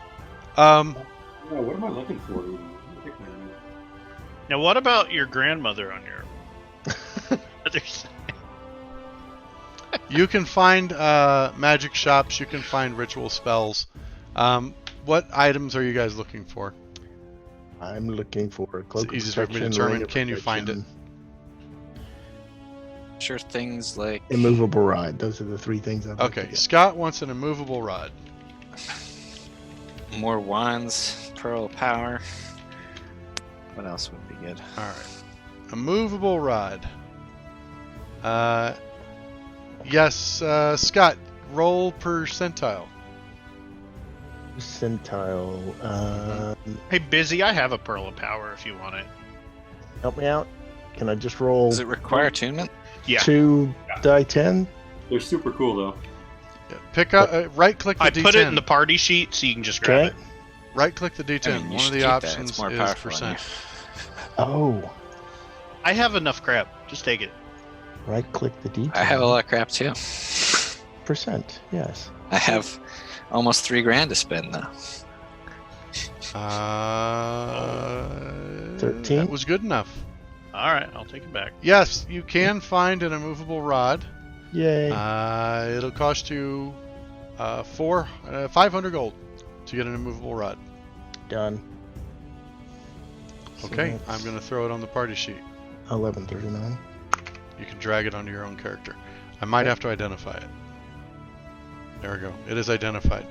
Yeah, what am I looking for? Let me pick my name. Now, what about your grandmother on your other side? You can find magic shops. You can find ritual spells. What items are you guys looking for? I'm looking for a cloak of easiest way for me to protection, determine, ring of can you find it? protection, Sure, things like Immovable rod. Those are the 3 things I'd like to Okay, get. Scott wants an immovable rod. more wands, pearl of power. What else would be good? All right, immovable rod. Yes, Scott. Roll percentile. Percentile. Hey, Busy, I have a Pearl of Power if you want it. Help me out. Can I just roll Does it require attunement? Yeah. 2 die 10? They're super cool though. Yeah, pick up. Right-click the I D10. put it in the party sheet so you can just grab Okay. it. Right-click the D10. I mean, you One of should the keep that. options It's more is powerful than percent. Oh. I have enough crap. Just take it. Right click the D10. I have a lot of crap too. Percent, yes. I have almost $3,000 to spend though. 13? That was good enough. All right, I'll take it back. Yes, you can find an immovable rod. Yay. It'll cost you 500 gold to get an immovable rod. Done. So Okay, that's I'm going to throw it on the party sheet. 1139. You can drag it onto your own character. I might have to identify it. There we go. It is identified.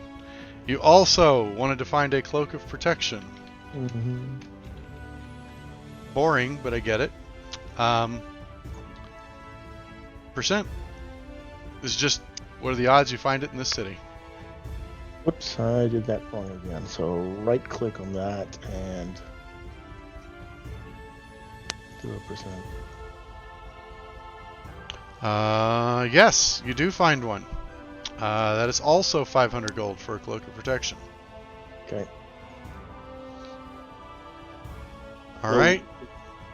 You also wanted to find a cloak of protection. Mm-hmm. Boring, but I get it. Percent. This is just what are the odds you find it in this city. Whoops, I did that wrong again. So right click on that and do a percent. Yes, you do find one. That is also 500 gold for a cloak of protection. Okay. All right.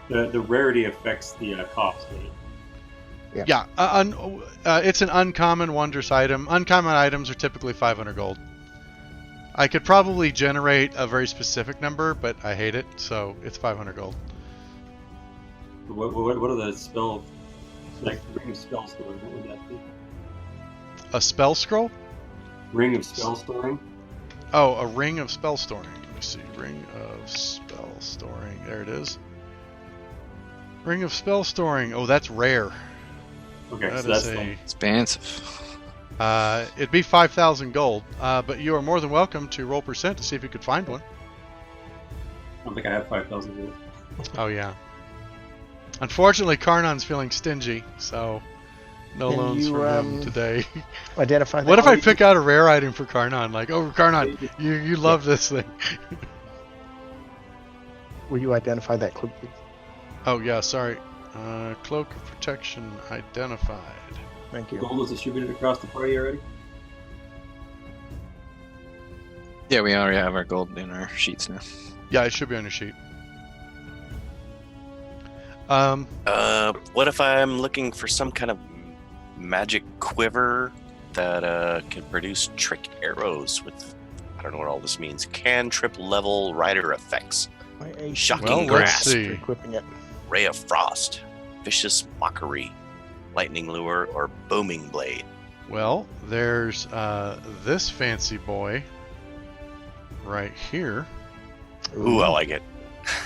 The rarity affects the cost, right? Yeah. It's an uncommon wondrous item. Uncommon items are typically 500 gold. I could probably generate a very specific number, but I hate it, so it's 500 gold. What are the spell, like ring of spell storing? What would that be? A spell scroll? Ring of spell storing? Oh, a ring of spell storing. Let me see. Ring of spell storing. There it is. Ring of spell storing. Oh, that's rare. Okay, That so is that's a. Expansive. It'd be 5,000 gold, but you are more than welcome to roll percent to see if you could find one. I don't think I have 5,000 gold. Oh yeah. Unfortunately, Karnan's feeling stingy, so no Can loans you, from him today. Identify that. What if I pick out a rare item for Karnan? Like, oh, Karnan, you love this thing. Will you identify that cloak, please? Oh yeah, sorry. Cloak of protection identified. Thank you. Gold was distributed across the party already? Yeah, we already have our gold in our sheets now. Yeah, it should be on your sheet. What if I'm looking for some kind of magic quiver that can produce trick arrows with, I don't know what all this means, cantrip level rider effects, My AC Shocking Well, let's grasp. see. for equipping it. ray of frost, vicious mockery, lightning lure, or booming blade? Well, there's this fancy boy right here. Ooh, I like it.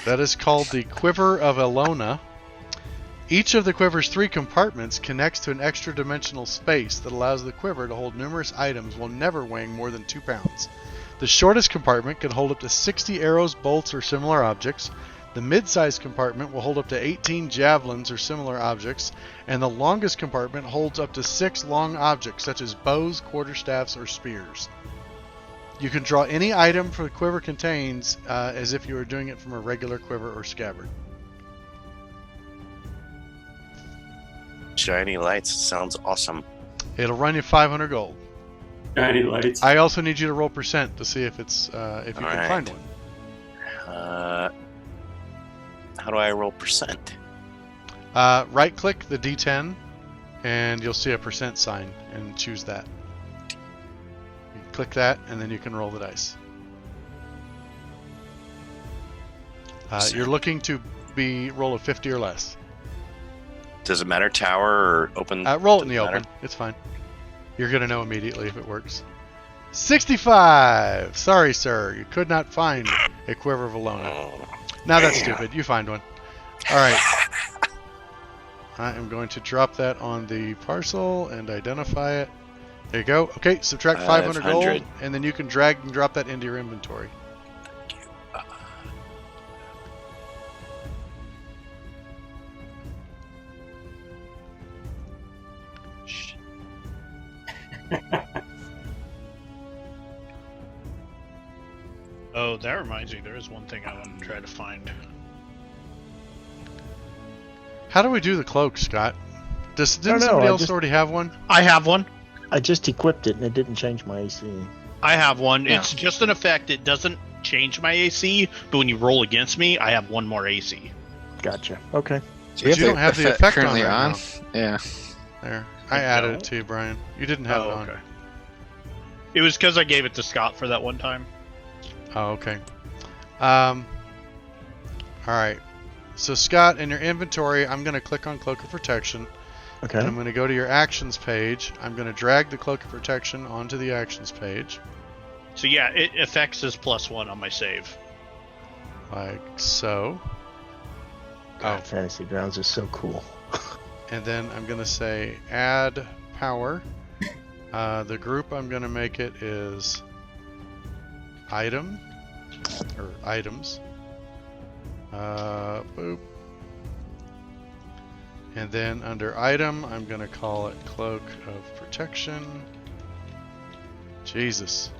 That is called the Quiver of Elona. Each of the quiver's 3 compartments connects to an extra dimensional space that allows the quiver to hold numerous items while never weighing more than 2 pounds. The shortest compartment can hold up to 60 arrows, bolts, or similar objects. The mid-sized compartment will hold up to 18 javelins or similar objects, and the longest compartment holds up to 6 long objects such as bows, quarterstaffs, or spears. You can draw any item the quiver contains as if you were doing it from a regular quiver or scabbard. Shiny lights sounds awesome. It'll run you 500 gold. Shiny lights. I also need you to roll percent to see if it's if you can Alright. find one. How do I roll percent? Right click the D10 and you'll see a percent sign and choose that. You click that and then you can roll the dice. You're looking to roll a 50 or less. Does it matter tower or open? Roll it in the Doesn't open. matter? It's fine. You're going to know immediately if it works. 65! Sorry, sir. You could not find a Quiver of Elona. Oh, Now that's stupid. You find one. Alright. I am going to drop that on the parcel and identify it. There you go. Okay, subtract 500 gold, 500. and then you can drag and drop that into your inventory. Oh, that reminds me, there is one thing I want to try to find. How do we do the cloak, Scott? Didn't no, somebody I else just- already have one? I have one. I just equipped it and it didn't change my AC. I have one. Yeah. It's just an effect. It doesn't change my AC, but when you roll against me, I have 1 more AC. Gotcha. Okay. Do But you don't have the effect on currently right on? now. Yeah. There. I I added don't. it to you, Brian. You didn't have it on. okay. It was because I gave it to Scott for that one time. Oh, okay. Alright. So, Scott, in your inventory, I'm going to click on Cloak of Protection. Okay. And I'm going to go to your Actions page. I'm going to drag the Cloak of Protection onto the Actions page. So yeah, it affects is +1 on my save. Like so. God, Fantasy Grounds is so cool. And then I'm going to say Add Power. The group I'm going to make it is Item. Or Items. Boop. And then under Item, I'm going to call it Cloak of Protection. Jesus.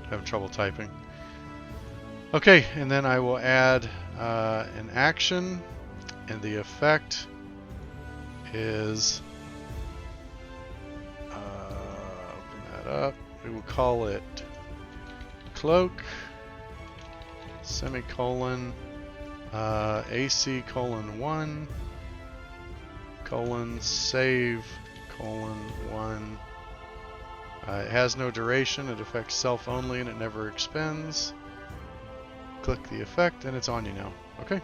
Having trouble typing. Okay, and then I will add an action, and the effect is We will call it cloak, semicolon, AC colon 1, colon, save, colon, 1. It has no duration, it affects self only, and it never expends. Click the effect, and it's on you now. Okay?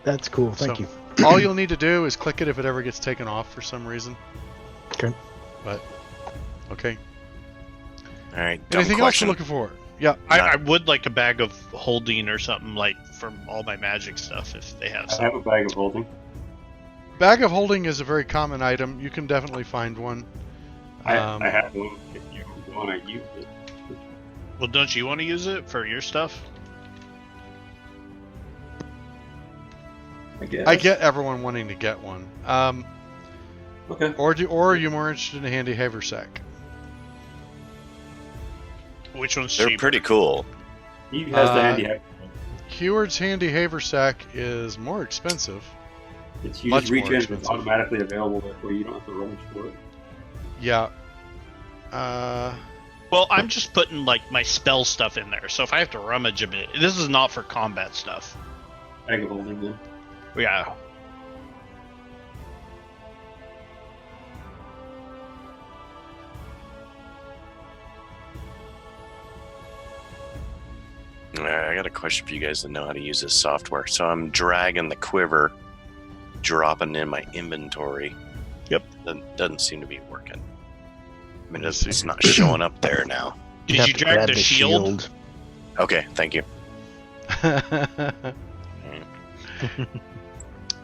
That's cool. Thank So, you. all you'll need to do is click it if it ever gets taken off for some reason. Okay. But, okay. Alright, dumb Anything else question. you're looking for? Yeah. I would like a bag of holding or something like from all my magic stuff if they have I some. have a bag of holding. Bag of holding is a very common item. You can definitely find one. I have one if you want to use it. Well, don't you want to use it for your stuff? I guess. I get everyone wanting to get one. Okay. Or are you more interested in a handy haversack? Which one's They're cheaper? pretty cool. He has the Uh, handy hack. Heward's handy haversack is more expensive. It's you much just reach more in, expensive. it's automatically available, that way you don't have to rummage for it. Yeah. Well, I'm just putting like my spell stuff in there, so if I have to rummage a bit, this is not for combat stuff. Bag of holding then. Yeah. I got a question for you guys that know how to use this software. So I'm dragging the quiver, dropping in my inventory. Yep. Doesn't seem to be working. I mean, Let's see. it's not showing up there now. Did have you to drag grab the shield? Okay, thank you. That's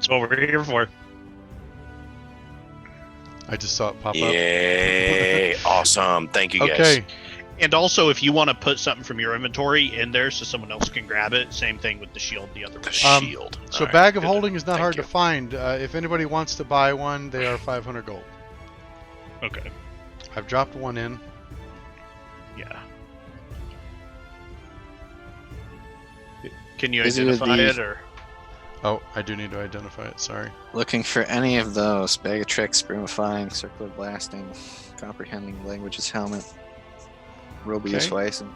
what we're here for. I just saw it pop up. Yay! Awesome. Thank you guys. Okay. And also, if you want to put something from your inventory in there so someone else can grab it, same thing with the shield the other way. The shield. So Alright, bag of good. holding is not Thank hard you. to find. If anybody wants to buy one, they are 500 gold. Okay. I've dropped one in. Yeah. Can you Busy with identify these. it, or Oh, I do need to identify it. Sorry. Looking for any of those. Bag of tricks, brimifying, circular blasting, comprehending languages helmet, Robius Okay. Weiss, and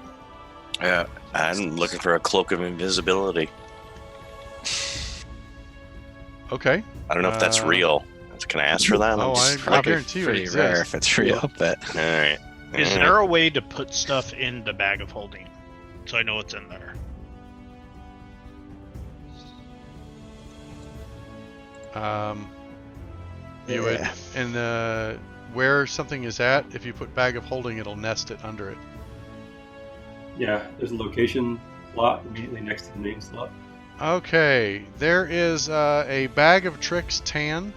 Yeah, I'm looking for a cloak of invisibility. Okay. I don't know if that's Uh, real. Can I ask for that? Oh, just I fucking- guarantee you it pretty rare exists. if it's real, but All right. is there a way to put stuff in the bag of holding so I know what's in there? You would, Yeah. and where something is at, if you put bag of holding, it'll nest it under it. Yeah, there's a location slot immediately next to the name slot. Okay, there is a bag of tricks tan.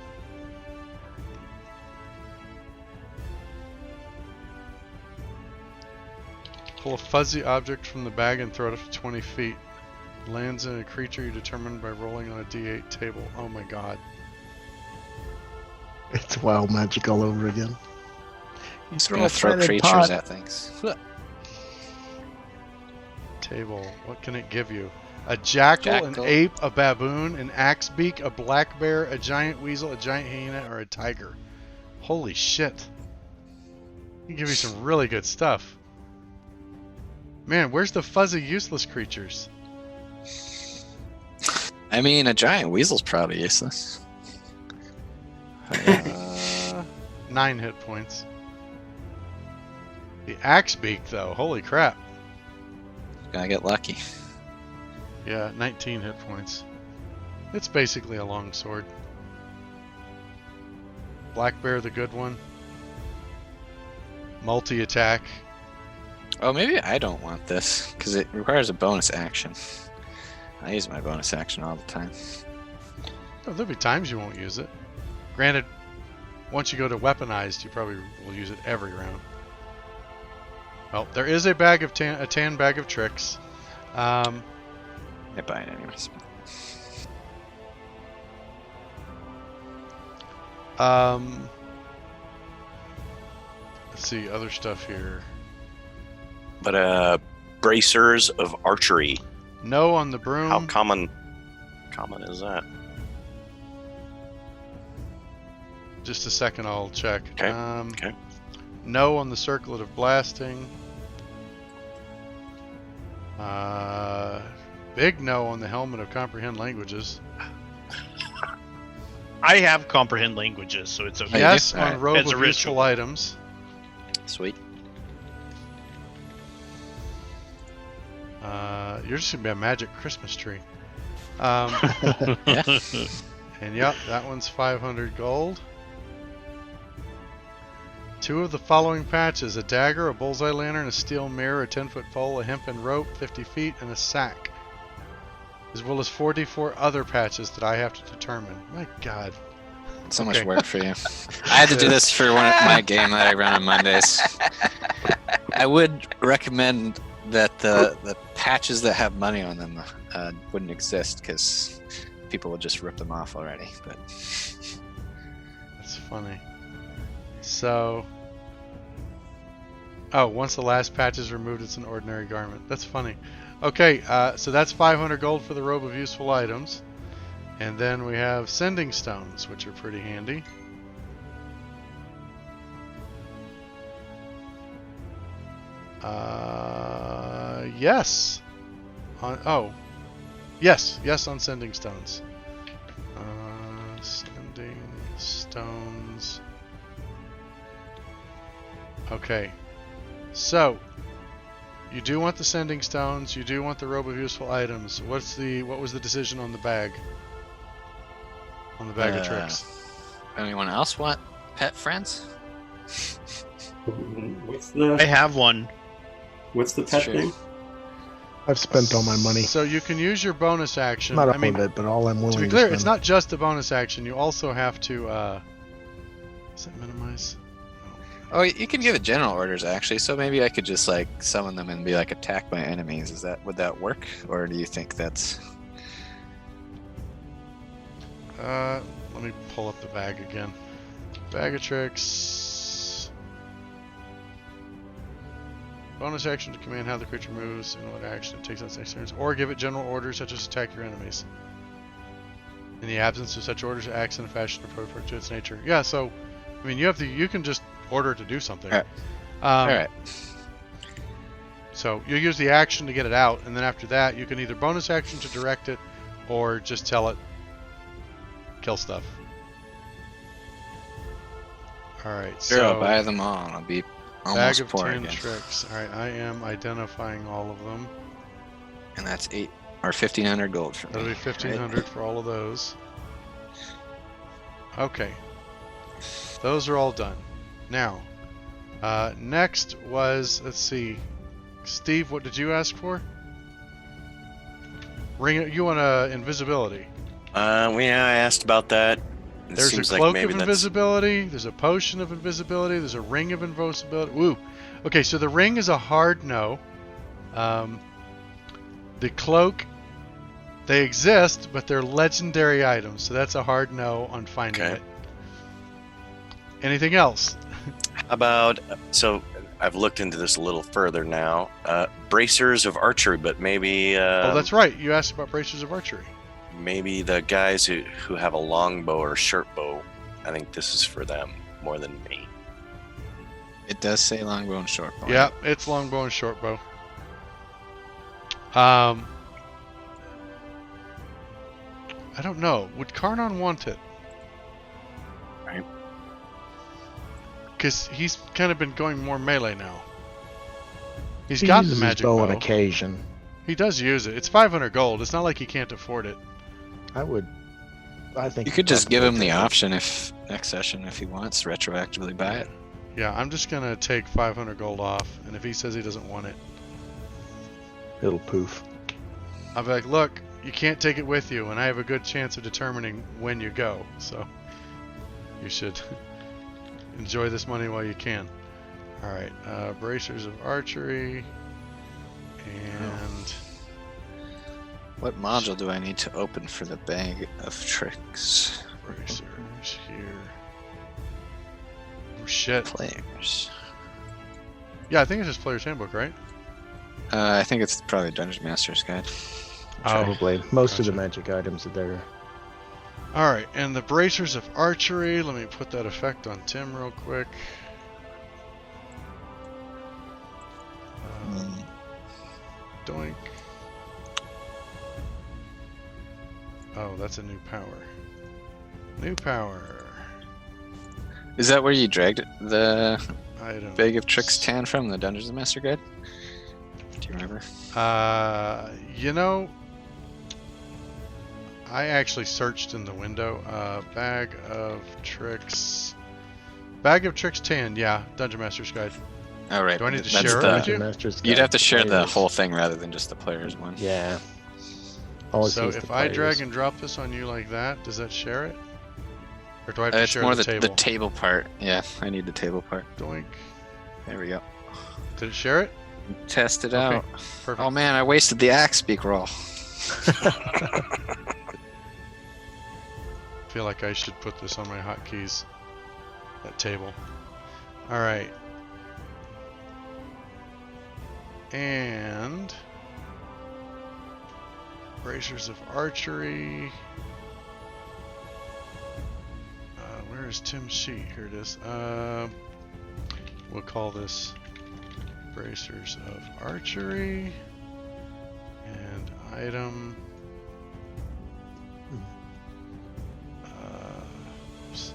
Pull a fuzzy object from the bag and throw it up to 20 feet. Lands in a creature you determine by rolling on a d8 table. Oh my god. It's wild magic all over again. he's Throw gonna a throw threaded creatures pot. at things. Table. What can it give you? A jackal, an Jackal. ape, a baboon, an axe beak, a black bear, a giant weasel, a giant hyena, or a tiger. Holy shit. It can give you some really good stuff. Man, where's the fuzzy useless creatures? I mean, a giant weasel's probably useless. 9 hit points. The axe beak, though, holy crap. Gonna get lucky. Yeah, 19 hit points. It's basically a long sword. Black bear, the good one. Multi-attack. Oh, maybe I don't want this because it requires a bonus action. I use my bonus action all the time. Oh, there'll be times you won't use it. Granted, once you go to weaponized, you probably will use it every round. Well, there is a bag of a tan bag of tricks. I buy it anyways. Let's see, other stuff here. But bracers of archery. No on the broom. How common is that? Just a second, I'll check. Okay, okay. No on the circlet of blasting. Big no on the helmet of comprehend languages. I have comprehend languages, so it's okay. Yes do? on Alright. robe It's a of useful ritual. items. Sweet. You're just gonna be a magic Christmas tree. Yeah. And yep, that one's 500 gold. 2 of the following patches: a dagger, a bullseye lantern, a steel mirror, a 10-foot pole, a hempen rope, 50 feet, and a sack. As well as 44 other patches that I have to determine. My God. So much Okay. work for you. I had to do this for my game that I run on Mondays. I would recommend that the patches that have money on them wouldn't exist because people would just rip them off already. But That's funny. So, once the last patch is removed, it's an ordinary garment. That's funny. Okay, so that's 500 gold for the robe of useful items. And then we have sending stones, which are pretty handy. Yes. Yes, on sending stones. Sending stones. Okay. So, you do want the sending stones, you do want the robe of useful items. What was the decision on the bag? On the bag of tricks. anyone else want pet friends? I have one. What's the pet Sure. thing? I've spent all my money. So you can use your bonus action. Not all I mean, of it, but all I'm willing to be to clear, spend. it's not just a bonus action. You also have to. Does it minimize? Oh, you can give it general orders actually. So maybe I could just like summon them and be like attack my enemies. Would that work, or do you think that's? Let me pull up the bag again. Bag of tricks. Bonus action to command how the creature moves and what action it takes on its next turn, or give it general orders such as attack your enemies. In the absence of such orders, it acts in a fashion appropriate to its nature. Yeah, so I mean, you can just order it to do something. Alright. All right. So you use the action to get it out, and then after that, you can either bonus action to direct it, or just tell it kill stuff. All right. Sure, So I'll buy them all. I'll be bag almost of poor 10 again. tricks. All right, I am identifying all of them. And that's 1,500 gold for me. That'll be right? 1,500 for all of those. Okay. Those are all done. Now, next was, let's see, Steve, what did you ask for? You want invisibility. Yeah, I asked about that. It There's a seems cloak like of maybe that's invisibility. There's a potion of invisibility. There's a ring of invisibility. Woo. Okay, so the ring is a hard no. The cloak, they exist, but they're legendary items, so that's a hard no on finding Okay. it. Anything else? about. So I've looked into this a little further now. Bracers of archery, but maybe. Oh, that's right. You asked about bracers of archery. Maybe the guys who have a longbow or short bow. I think this is for them more than me. It does say longbow and shortbow. Yeah, it's longbow and shortbow. I don't know. Would Karnon want it? Right. Because he's kind of been going more melee now. He's He got the uses magic bow bow. on occasion. He does use it. It's 500 gold. It's not like he can't afford it. I think You could just give him the option. option if next session if he wants retroactively buy it. Yeah, I'm just gonna take 500 gold off, and if he says he doesn't want it, It'll poof. I'll be like, look, you can't take it with you, and I have a good chance of determining when you go, so you should enjoy this money while you can. Alright, bracers of archery, and What module do I need to open for the bag of tricks? bracers here. Oh shit. Players. Yeah, I think it's just Player's Handbook, right? I think it's probably Dungeon Master's Guide. Probably. Most of the gotcha. magic items are there. Alright, and the bracers of archery, let me put that effect on Tim real quick. Doink. Oh, that's a new power. New power. Is that where you dragged the Items. Bag of Tricks tan from, the Dungeons Master Guide? Do you remember? You know, I actually searched in the window. Bag of Tricks. Bag of Tricks tan, yeah, Dungeon Master's Guide. Oh, right. Do I need to That's share it the- with you? Master's You'd Guide have to for share the players. whole thing rather than just the players one. Yeah. Always So use if the I drag players. and drop this on you like that, does that share it? Or do I have to It's share more the the table? table part. Yeah, I need the table part. Doink. There we go. Did it share it? Test it Okay, out. perfect. Oh man, I wasted the axe speak roll. I feel like I should put this on my hotkeys. That table. Alright. And bracers of archery. Where is Tim's sheet? Here it is. We'll call this bracers of archery and item. Oops.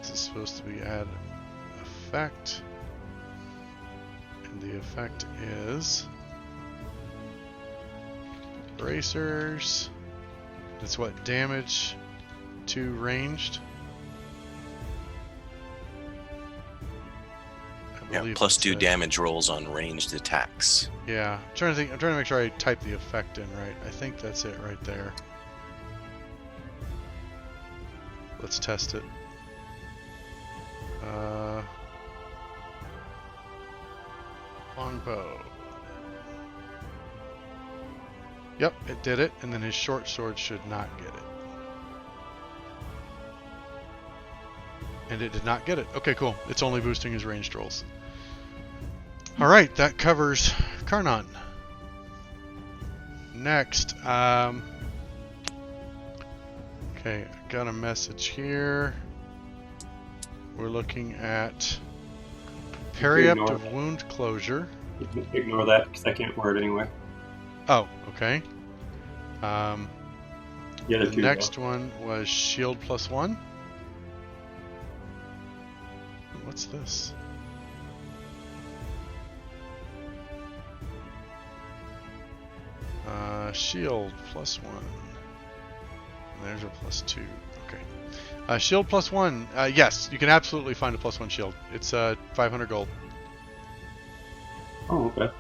This is supposed to be add effect. And the effect is bracers. That's what damage to ranged. I Yeah, believe plus that's 2 it. damage rolls on ranged attacks. Yeah, I'm trying to think. I'm trying to make sure I type the effect in right. I think that's it right there. Let's test it. Longbow. Yep, it did it, and then his short sword should not get it. And it did not get it. Okay, cool. It's only boosting his ranged rolls. Alright, that covers Karnan. Next, okay, I got a message here. We're looking at periaptive wound closure. Ignore that because I can't wear it anyway. Oh, okay. The other The two, next one was shield +1. What's this? Shield +1. There's a +2. Okay. Shield +1. Yes, you can absolutely find a +1 shield. It's 500 gold. Oh, okay.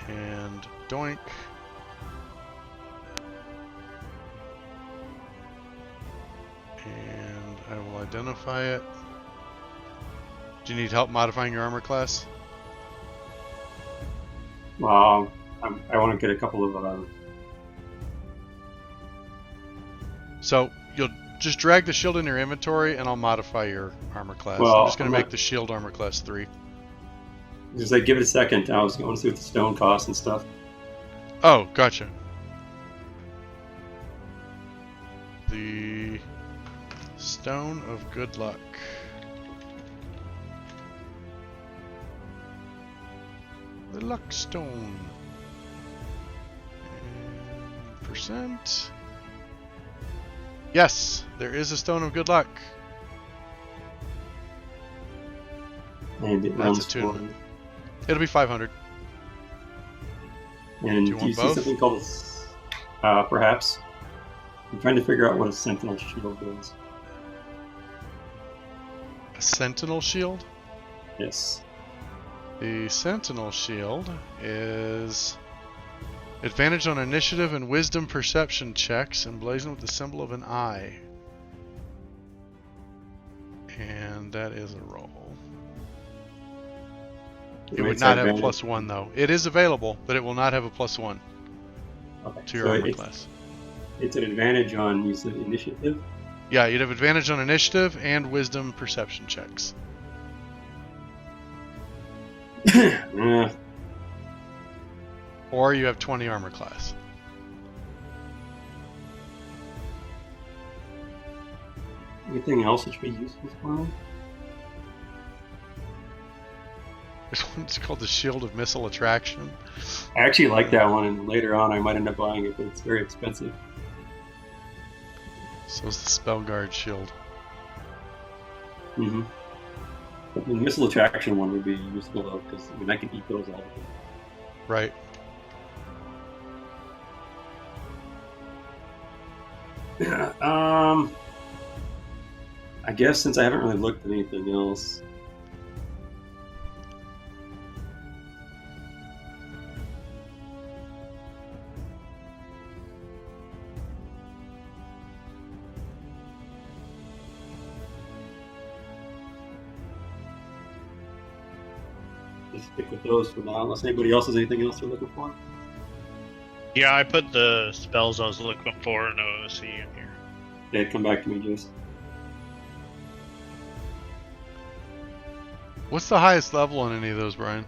And doink. And I will identify it. Do you need help modifying your armor class? I want to get a couple of. So you'll just drag the shield in your inventory, and I'll modify your armor class. Well, I'm just going I'm to make not- the shield armor class 3. Just like give it a second. I want to see what the stone costs and stuff. Oh, gotcha. The Stone of Good Luck. The Luck Stone. And percent. Yes, there is a Stone of Good Luck. And it That's runs attunement. It'll be 500. And Do you do you want see both? something called perhaps? I'm trying to figure out what a sentinel shield is. A Sentinel Shield. Yes. The Sentinel Shield is advantage on initiative and wisdom perception checks, emblazoned with the symbol of an eye. And that is a roll. It would Rates not have a advantage. +1 though. It is available, but it will not have a +1 Okay. to your So armor it's, class. it's an advantage on use of initiative. Yeah, you'd have advantage on initiative and wisdom perception checks. Yeah. Or you have 20 armor class. Anything else that should be useful for me? There's one that's called the Shield of Missile Attraction. I actually like that one, and later on I might end up buying it, but it's very expensive. So is the Spell Guard Shield. Mm-hmm. The missile attraction one would be useful though, because I can eat those all the time. Right. Yeah. I guess since I haven't really looked at anything else. Just stick with those for now, unless anybody else has anything else they're looking for. Yeah, I put the spells I was looking for in OOC in here. Okay, come back to me, Jace. What's the highest level on any of those, Brian?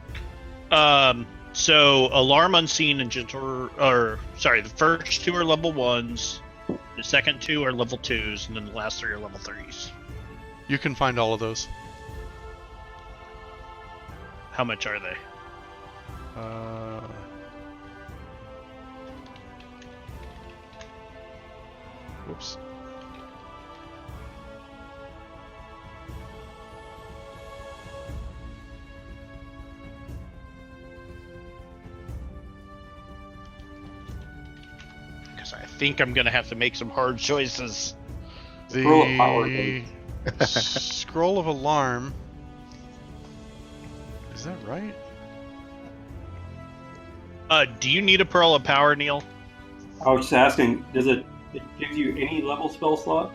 So Alarm Unseen and the first two are level 1s, the second two are level 2s, and then the last 3 are level 3s. You can find all of those. How much are they? Whoops. Because I think I'm gonna have to make some hard choices. Scroll of Power, The Scroll of Alarm. Is that right? Do you need a Pearl of Power, Neil? I was just asking, does it give you any level spell slot?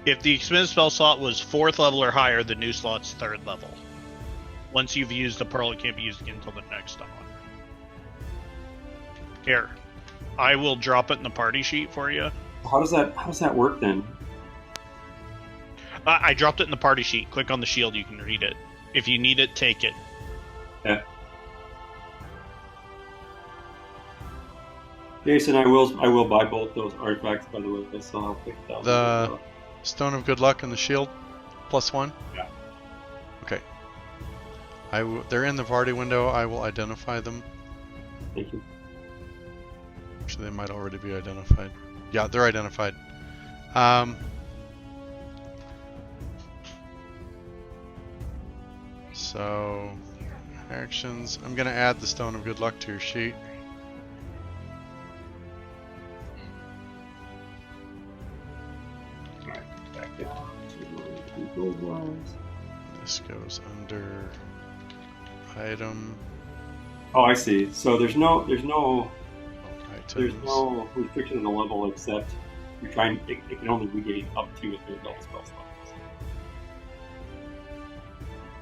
If the expended spell slot was 4th level or higher, the new slot's 3rd level. Once you've used the Pearl, it can't be used again until the next one. Here, I will drop it in the party sheet for you. How does that work then? I dropped it in the party sheet. Click on the shield, you can read it. If you need it, take it. Yeah. Jason, I will buy both those artifacts, by the way, so I'll pick it out. The Stone of Good Luck and the Shield, +1? Yeah. Okay. They're in the party window. I will identify them. Thank you. Actually, they might already be identified. Yeah, they're identified. So, actions. I'm going to add the Stone of Good Luck to your sheet. Back down to gold ones. This goes under item. Oh, I see. So there's no Items. restriction on the level except you're trying. It can only regain up to a 3rd level spell slot.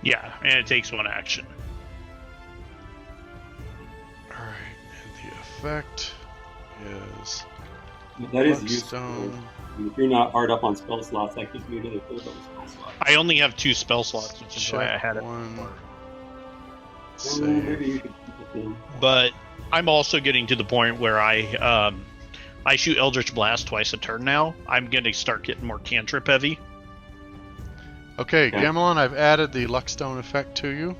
Yeah, and it takes 1 action. Alright, and the effect is That is Luckstone. useful. If you're not hard up on spell slots, that gives you another 3rd level spell slot. I only have 2 spell slots, which is why I had it one. before. Maybe you Save. could keep it in. But I'm also getting to the point where I shoot Eldritch Blast twice a turn now. I'm going to start getting more cantrip heavy. Okay, Okay. Gamelon, I've added the Luckstone effect to you.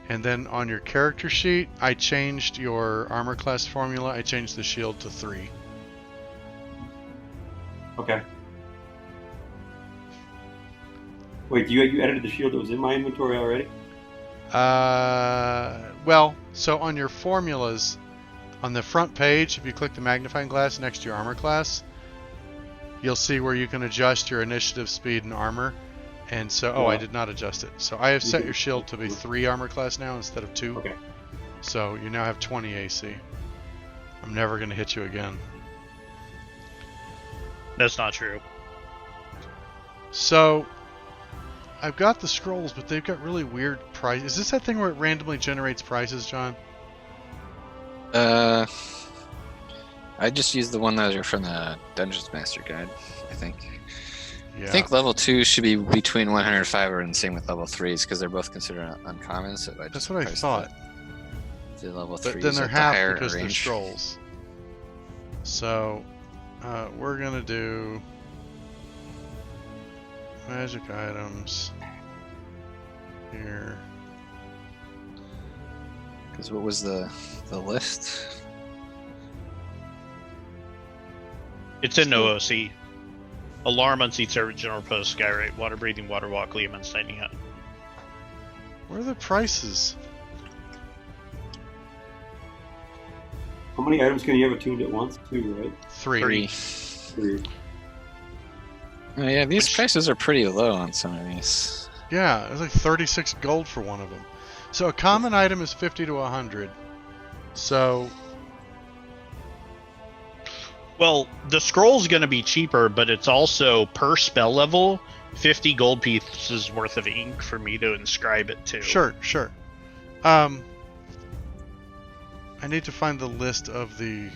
And then on your character sheet, I changed your armor class formula. I changed the shield to 3. Okay. Wait, you edited the shield that was in my inventory already? Well, so on your formulas, on the front page, if you click the magnifying glass next to your armor class, you'll see where you can adjust your initiative, speed, and armor. And so, I did not adjust it. So I have set your shield to be 3 armor class now instead of 2. Okay. So you now have 20 AC. I'm never going to hit you again. That's not true. So I've got the scrolls, but they've got really weird prices. Is this that thing where it randomly generates prices, John? I just used the one that was from the Dungeons Master Guide, I think. Yeah. I think level 2 should be between 105 and same with level 3s because they're both considered uncommon. So I That's just what I priced thought. The level But 3s then they're at the half higher because they're range. scrolls. So we're gonna do magic items. here. Because what was the list? It's in OOC. Alarm, Unseen Servant, General Post, Skyrite, Water Breathing, Water Walk, Liamon's Tiny Hut. Where are the prices? How many items can you have attuned at once? 2, right? 3. 3. Oh, yeah, these Which- prices are pretty low on some of these. Yeah, it's like 36 gold for one of them. So a common item is 50 to 100. So Well, the scroll's going to be cheaper, but it's also per spell level 50 gold pieces worth of ink for me to inscribe it to. sure. I need to find the list of the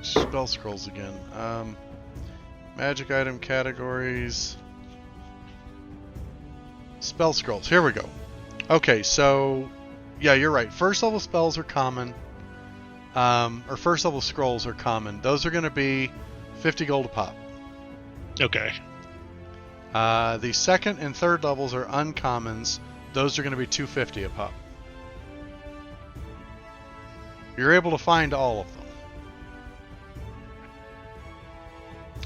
spell scrolls again. Magic item categories. Spell scrolls. Here we go. Okay, so yeah, you're right. First level spells are common. Or first level scrolls are common. Those are going to be 50 gold a pop. Okay. The second and third levels are uncommons. Those are going to be 250 a pop. You're able to find all of them.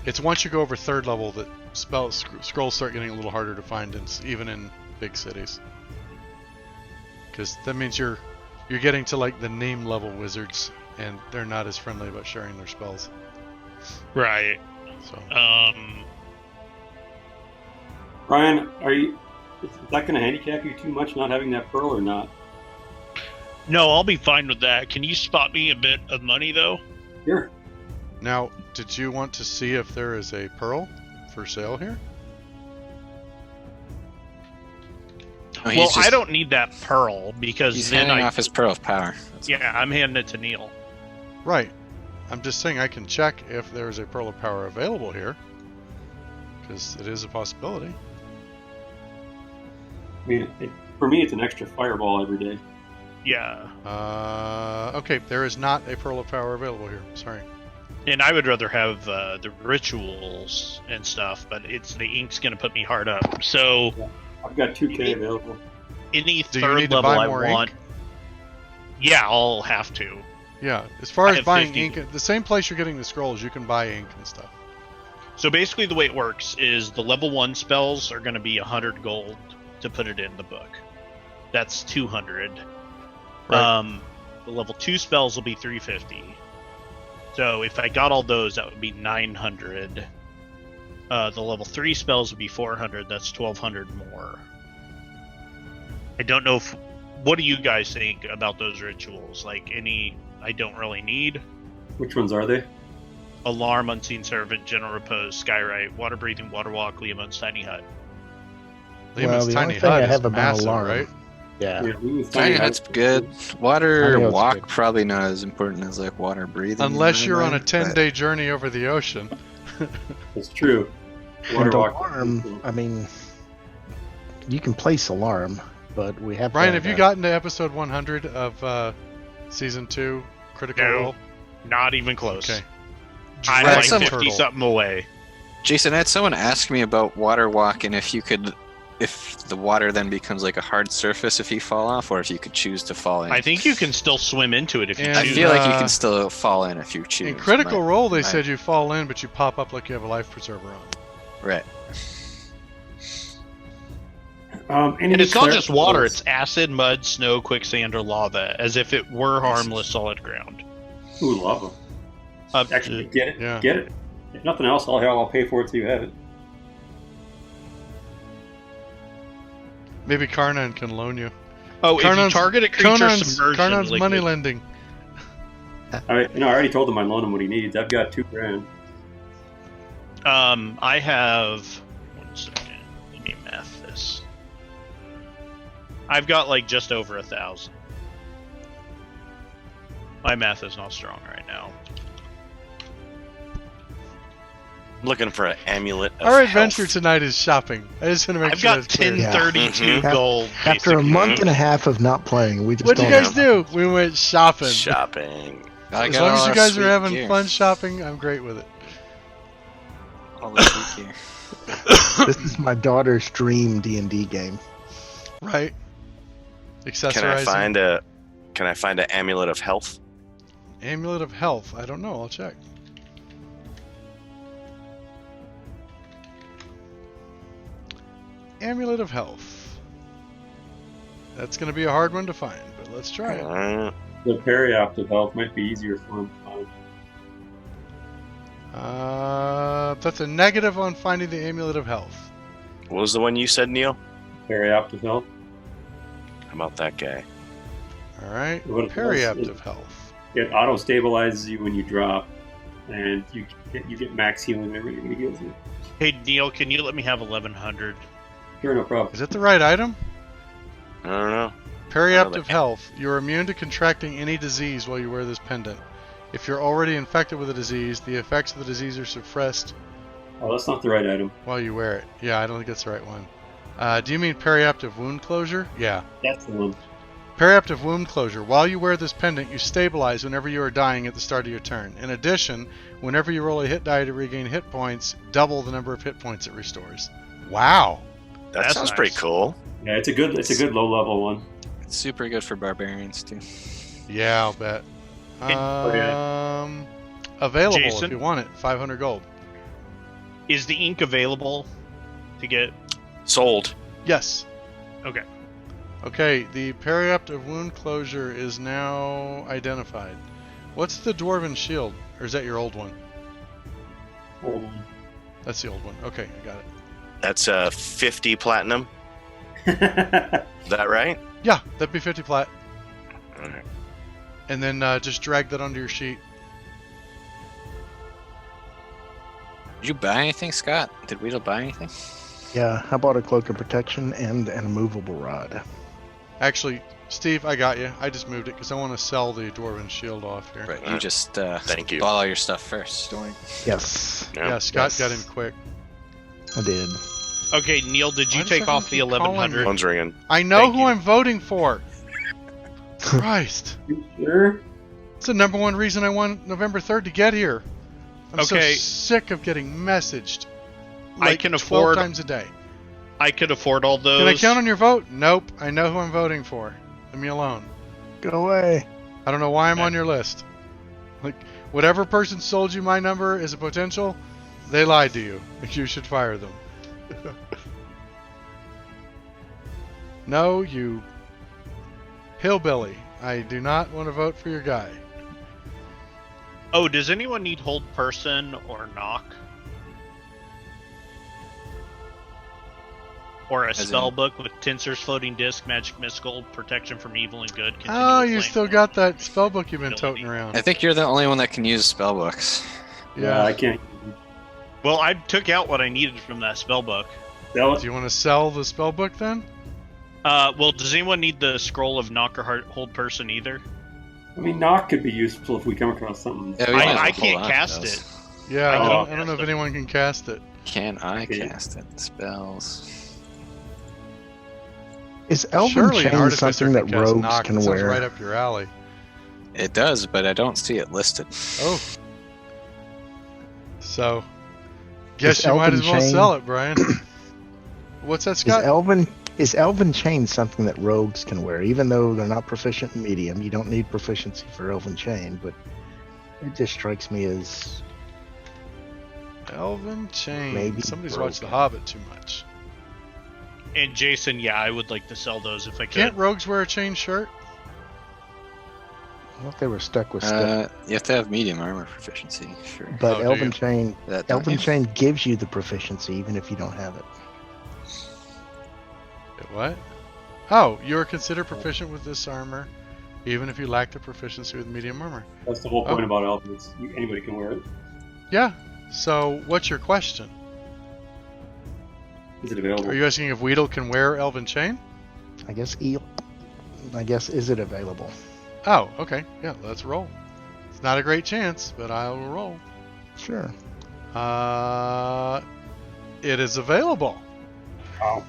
It's once you go over third level that scrolls start getting a little harder to find, even in big cities. Because that means you're getting to like the name level wizards, and they're not as friendly about sharing their spells. Right. So Brian, is that going to handicap you too much not having that pearl or not? No, I'll be fine with that. Can you spot me a bit of money, though? Sure. now, did you want to see if there is a pearl for sale here? Oh, he's Well, just- I don't need that pearl because He's then handing off his pearl of power. Yeah, I'm handing it to Neil. Right. I'm just saying I can check if there is a pearl of power available here, because it is a possibility. I mean, for me, it's an extra fireball every day. Yeah. Okay, there is not a pearl of power available here. Sorry. And I would rather have the rituals and stuff, but the ink's going to put me hard up. So I've got 2K available. any Do you third need to level buy I more want. ink? Yeah, I'll have to. Yeah, as far I as have buying 50. ink, the same place you're getting the scrolls, you can buy ink and stuff. So basically, the way it works is the level 1 spells are going to be 100 gold to put it in the book. That's 200. Right. The level 2 spells will be 350. So if I got all those, that would be 900. The level 3 spells would be 400. That's 1,200 more. I don't know if... What do you guys think about those rituals? Like, any I don't really need? Which ones are they? Alarm, Unseen Servant, General Repose, Skyrite, Water Breathing, Water Walk, Liamon's Tiny Hut. Liamon's the tiny only thing hut I is have about massive, alarm, right? Yeah. Tiny Hut's good. Tiny Water Hut's walk good. probably not as important as like water breathing. Unless in you're my on a mind, 10-day journey over the ocean. It's true. And walk- alarm, I mean, you can place alarm, but we have. Brian, to have you gotten to episode 100 of season 2 Critical No. Role? Not even close. Okay. I'm Dragon like Turtle. 50 something away. Jason, I had someone ask me about water walk and if the water then becomes like a hard surface if you fall off, or if you could choose to fall in. I think you can still swim into it if you And- I choose. feel like you uh, can still fall in if you choose. In Critical but- Role, they right. said you fall in, but you pop up like you have a life preserver on. Right. Any And it's not just water, clerics? it's acid, mud, snow, quicksand, or lava, as if it were harmless solid ground. Ooh, lava. Actually, get it. Yeah. Get it. If nothing else, I'll pay for it so you have it. Maybe Karnan can loan you. Oh, if you Karnan's- target a creature Conan's submersion liquid, money lending. I already told him I loan him what he needs. I've got $2,000. I have... One second. Let me math this. I've got like just over 1,000. My math is not strong right now. I'm looking for an amulet. Of Our adventure health. tonight is shopping. I just want to make I've sure got that's clear. 1032 Mhm. gold. After a basically. month and a half of not playing, we just What did don't you guys do? We went shopping. Shopping. I As got long all as you our guys sweet are having gear. fun shopping, I'm great with it. All the sweet gear. This is my daughter's dream D&D game. Right. Accessorizing. Can I find an amulet of health? Amulet of health. I don't know. I'll check. Amulet of health. That's going to be a hard one to find, but let's try it. The periaptive health might be easier for him to find. That's a negative on finding the amulet of health. What was the one you said, Neil? Periaptive health. How about that guy? All right. What it does Periaptive is- health. It auto stabilizes you when you drop, and you get max healing whenever it heals you. Hey Neil, can you let me have 1100? Sure, no problem. Is it the right item? I don't know. Periaptive health. You're immune to contracting any disease while you wear this pendant. If you're already infected with a disease, the effects of the disease are suppressed Oh, that's not the right item. while you wear it. Yeah, I don't think that's the right one. Do you mean periaptive wound closure? Yeah. That's the one. Periaptive wound closure. While you wear this pendant, you stabilize whenever you are dying at the start of your turn. In addition, whenever you roll a hit die to regain hit points, double the number of hit points it restores. Wow. That That's sounds nice. pretty cool. Yeah, it's a good low level one. It's super good for barbarians too. Yeah, I'll bet. yeah. Available Jason? if you want it. 500 gold. Is the ink available to get? Sold. Yes. Okay. Okay, the periaptive wound closure is now identified. What's the dwarven shield? Or is that your old one? Hold on. That's the old one. Okay, I got it. That's 50 platinum. Is that right? Yeah, that'd be 50 plat. Alright. And then just drag that onto your sheet. Did you buy anything, Scott? Did Weedle buy anything? Yeah, I bought a cloak of protection and an immovable rod. Actually, Steve, I got you. I just moved it because I want to sell the dwarven shield off here. Right, you just Thank you. bought all your stuff first. Yes, Yeah, Scott Yes. got in quick. I did. Okay, Neil, did you Why does take everyone off the keep calling 1100? Phone's ringing. I know Thank who you. I'm voting for. Christ. You sure? It's the number one reason I want November 3rd to get here. I'm so Okay. sick of getting messaged. I Like can 12 afford- times a day. I could afford all those. Can I count on your vote? Nope. I know who I'm voting for. Leave me alone. Go away. I don't know why I'm Okay. on your list. Like, whatever person sold you my number as a potential, they lied to you. You should fire them. No, you hillbilly. I do not want to vote for your guy. Oh, does anyone need hold person or knock? Or a As in- spell book with Tinser's floating disc, magic missile, protection from evil and good. Oh, continual you flame still ward. got that spellbook you've been Ability. toting around. I think you're the only one that can use spell books. Yeah, I can't. Well, I took out what I needed from that spell book. Sell Do it. you want to sell the spellbook then? Well, does anyone need the scroll of knock or hold person either? I mean, knock could be useful if we come across something. Yeah, we might as well I hold can't on to cast those. it. Yeah, I I can don't cast know if it. anyone can cast it. Can I Okay. cast it? Spells. Is Elven Surely an Chain artificer something that can cast rogues knock. can That sounds wear? right up your alley. It does, but I don't see it listed. Oh. So, guess Is you might Elven as well Chain- sell it, Brian. What's that, Is Scott? Elven Chain something that rogues can wear? Even though they're not proficient in medium, you don't need proficiency for Elven Chain, but it just strikes me as Elven Chain. Maybe Somebody's watched The broken. Hobbit too much. And Jason, yeah, I would like to sell those if I could. Can't rogues wear a chain shirt? I thought they were stuck with stuff. You have to have medium armor proficiency, sure. But Oh, do Elven you? Chain, That don't Elven you? Chain gives you the proficiency even if you don't have it. What? Oh, you are considered proficient with this armor, even if you lack the proficiency with medium armor. That's the whole point Oh. about elephants. Anybody can wear it. Yeah. So, what's your question? Is it available? Are you asking if Weedle can wear Elven Chain? I guess is it available? Oh, okay. Yeah, let's roll. It's not a great chance, but I will roll. Sure. It is available. Wow.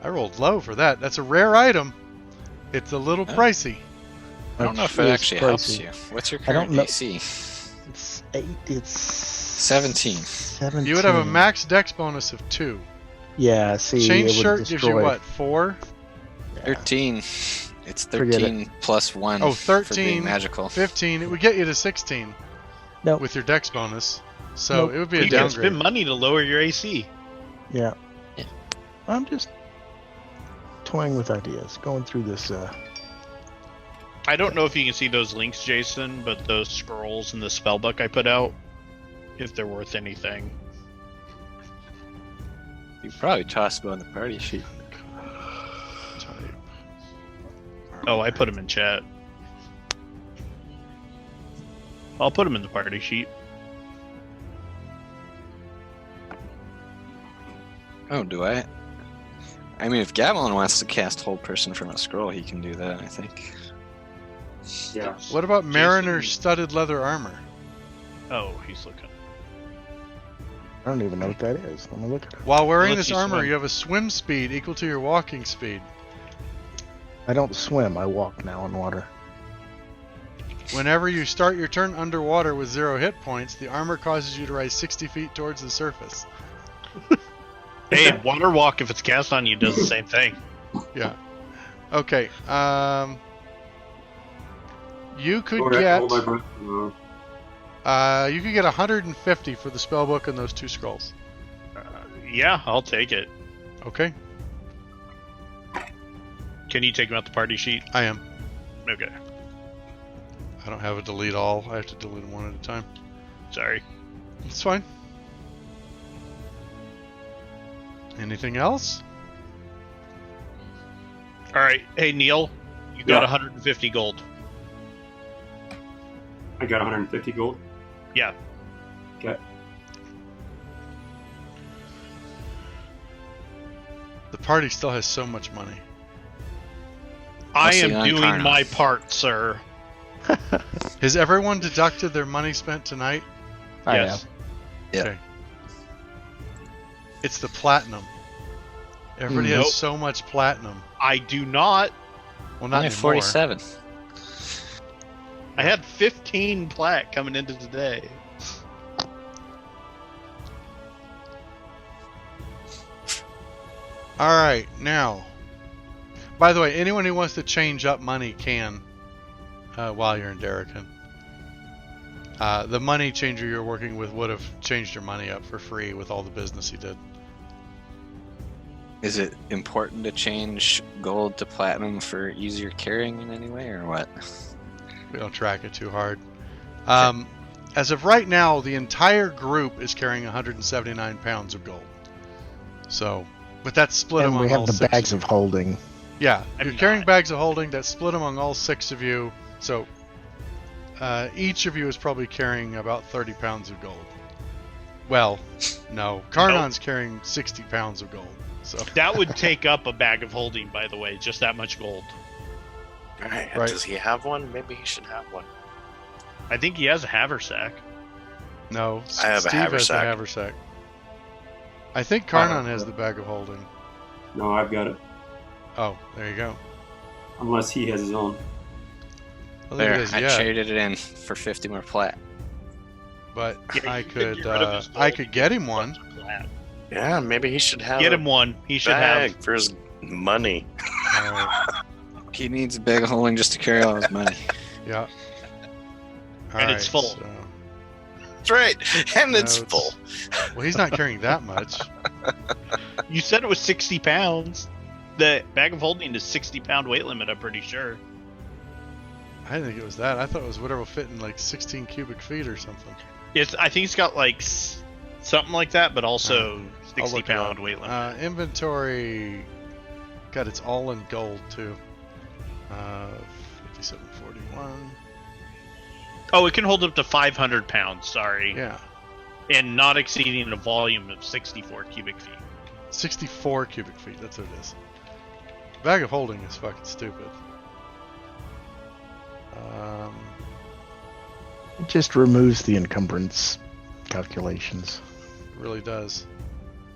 I rolled low for that. That's a rare item. It's a little Oh. pricey. I don't know if it It's actually helps pricey. you. What's your I don't current know. AC? It's 8. It's 17. 17. You would have a max dex bonus of 2. Yeah. See, Chain it would shirt gives you destroy- what? 4? 13. It's Forget 13 plus 1 Oh, for 13, being magical. 15. It would get you to 16 Nope. with your dex bonus. So Nope. it would be a You can downgrade. spend money to lower your AC. Yeah. Yeah. I'm just toying with ideas, going through this. I don't know if you can see those links, Jason, but those scrolls in the spellbook I put out, if they're worth anything. You probably toss them on the party sheet. Type. Oh, I put them in chat. I'll put them in the party sheet. Oh, do I? I mean, if Gamelin wants to cast Hold Person from a scroll, he can do that, I think. Yeah. What about Jason- Mariner's studded leather armor? Oh, he's looking. I don't even know what that is. Let me look at it. While wearing Unless this you armor, swim. you have a swim speed equal to your walking speed. I don't swim. I walk now in water. Whenever you start your turn underwater with 0 hit points, the armor causes you to rise 60 feet towards the surface. Hey, water walk, if it's cast on you, does the same thing. Yeah. Okay. You could Or I get hold my breath. you could get 150 for the spellbook and those 2 scrolls. Yeah, I'll take it. Okay, Can you take them out the party sheet? I am. Okay, I don't have a delete all. I have to delete them one at a time. sorry. It's fine. Anything else? All right, hey Neil, you got Yeah. 150 gold. I got 150 gold. Yeah. Okay. The party still has so much money. I Mostly am on doing Karna. my part, sir. Has everyone deducted their money spent tonight? I Yes. Yeah. Okay. It's the platinum. Everybody Nope. has so much platinum. I do not. Well, not Only anymore. 47. I had 15 plat coming into today. All right, now. By the way, anyone who wants to change up money can while you're in Darrican. The money changer you're working with would have changed your money up for free with all the business he did. Is it important to change gold to platinum for easier carrying in any way, or what? We don't track it too hard. As of right now, the entire group is carrying 179 pounds of gold. So, but that's split And among we have all the 6 bags of of holding. Yeah, I'm you're carrying not. bags of holding. That's split among all 6 of you. So each of you is probably carrying about 30 pounds of gold. Well, no. Karnon's carrying 60 pounds of gold. So That would take up a bag of holding, by the way, just that much gold. Right. Right. Does he have one? Maybe he should have one. I think he has a haversack. no, I have a Steve has the haversack. haversack. I think Karnon has the bag of holding. No, I've got it. Oh, there you go. Unless he has his own. I think There, it is, I yeah. traded it in for 50 more plat. But Yeah, I you could could get rid of his I gold. could get him one. Plat. Yeah, maybe he should have Get a him one. He should bag have. for his money. He needs a bag of holding just to carry all his money. Yeah. And it's full. so- That's right. And it's No, full. well, he's not carrying that much. You said it was 60 pounds. The bag of holding is 60-pound weight limit, I'm pretty sure. I didn't think it was that. I thought it was whatever will fit in like 16 cubic feet or something. I think it's got like something like that, but also I'll look it 60-pound up. weight limit. Inventory. God, it's all in gold too. 5741. Oh, it can hold up to 500 pounds, sorry. Yeah. And not exceeding a volume of 64 cubic feet. 64 cubic feet. That's what it is. Bag of holding is fucking stupid. It just removes the encumbrance calculations, It really does.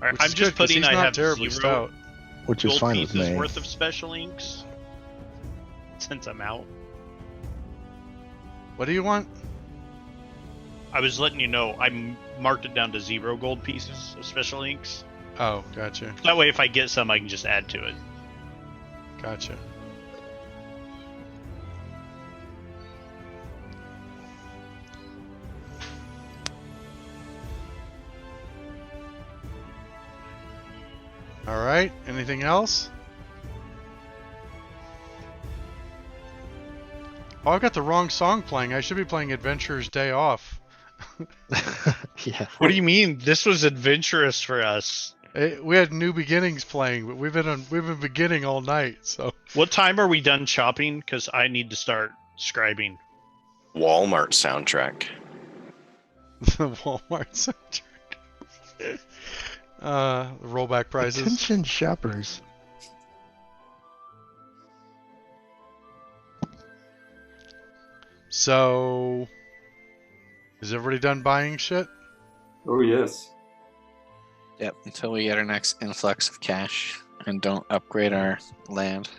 Alright, Which I'm is just good, 'cause putting he's I not have terribly 0 stout. which is gold fine with pieces me. worth of special inks. Since I'm out. What do you want? I was letting you know, I marked it down to 0 gold pieces of special inks. Oh, gotcha. That way if I get some, I can just add to it. Gotcha. All right. Anything else? Oh, I've got the wrong song playing. I should be playing Adventurer's Day Off. Yeah. What do you mean? This was adventurous for us. We had New Beginnings playing, but we've been beginning all night. So What time are we done shopping? Because I need to start scribing. Walmart soundtrack. the Walmart soundtrack. Rollback prices. Attention shoppers. So, is everybody done buying shit? Oh yes. Yep, until we get our next influx of cash and don't upgrade our land.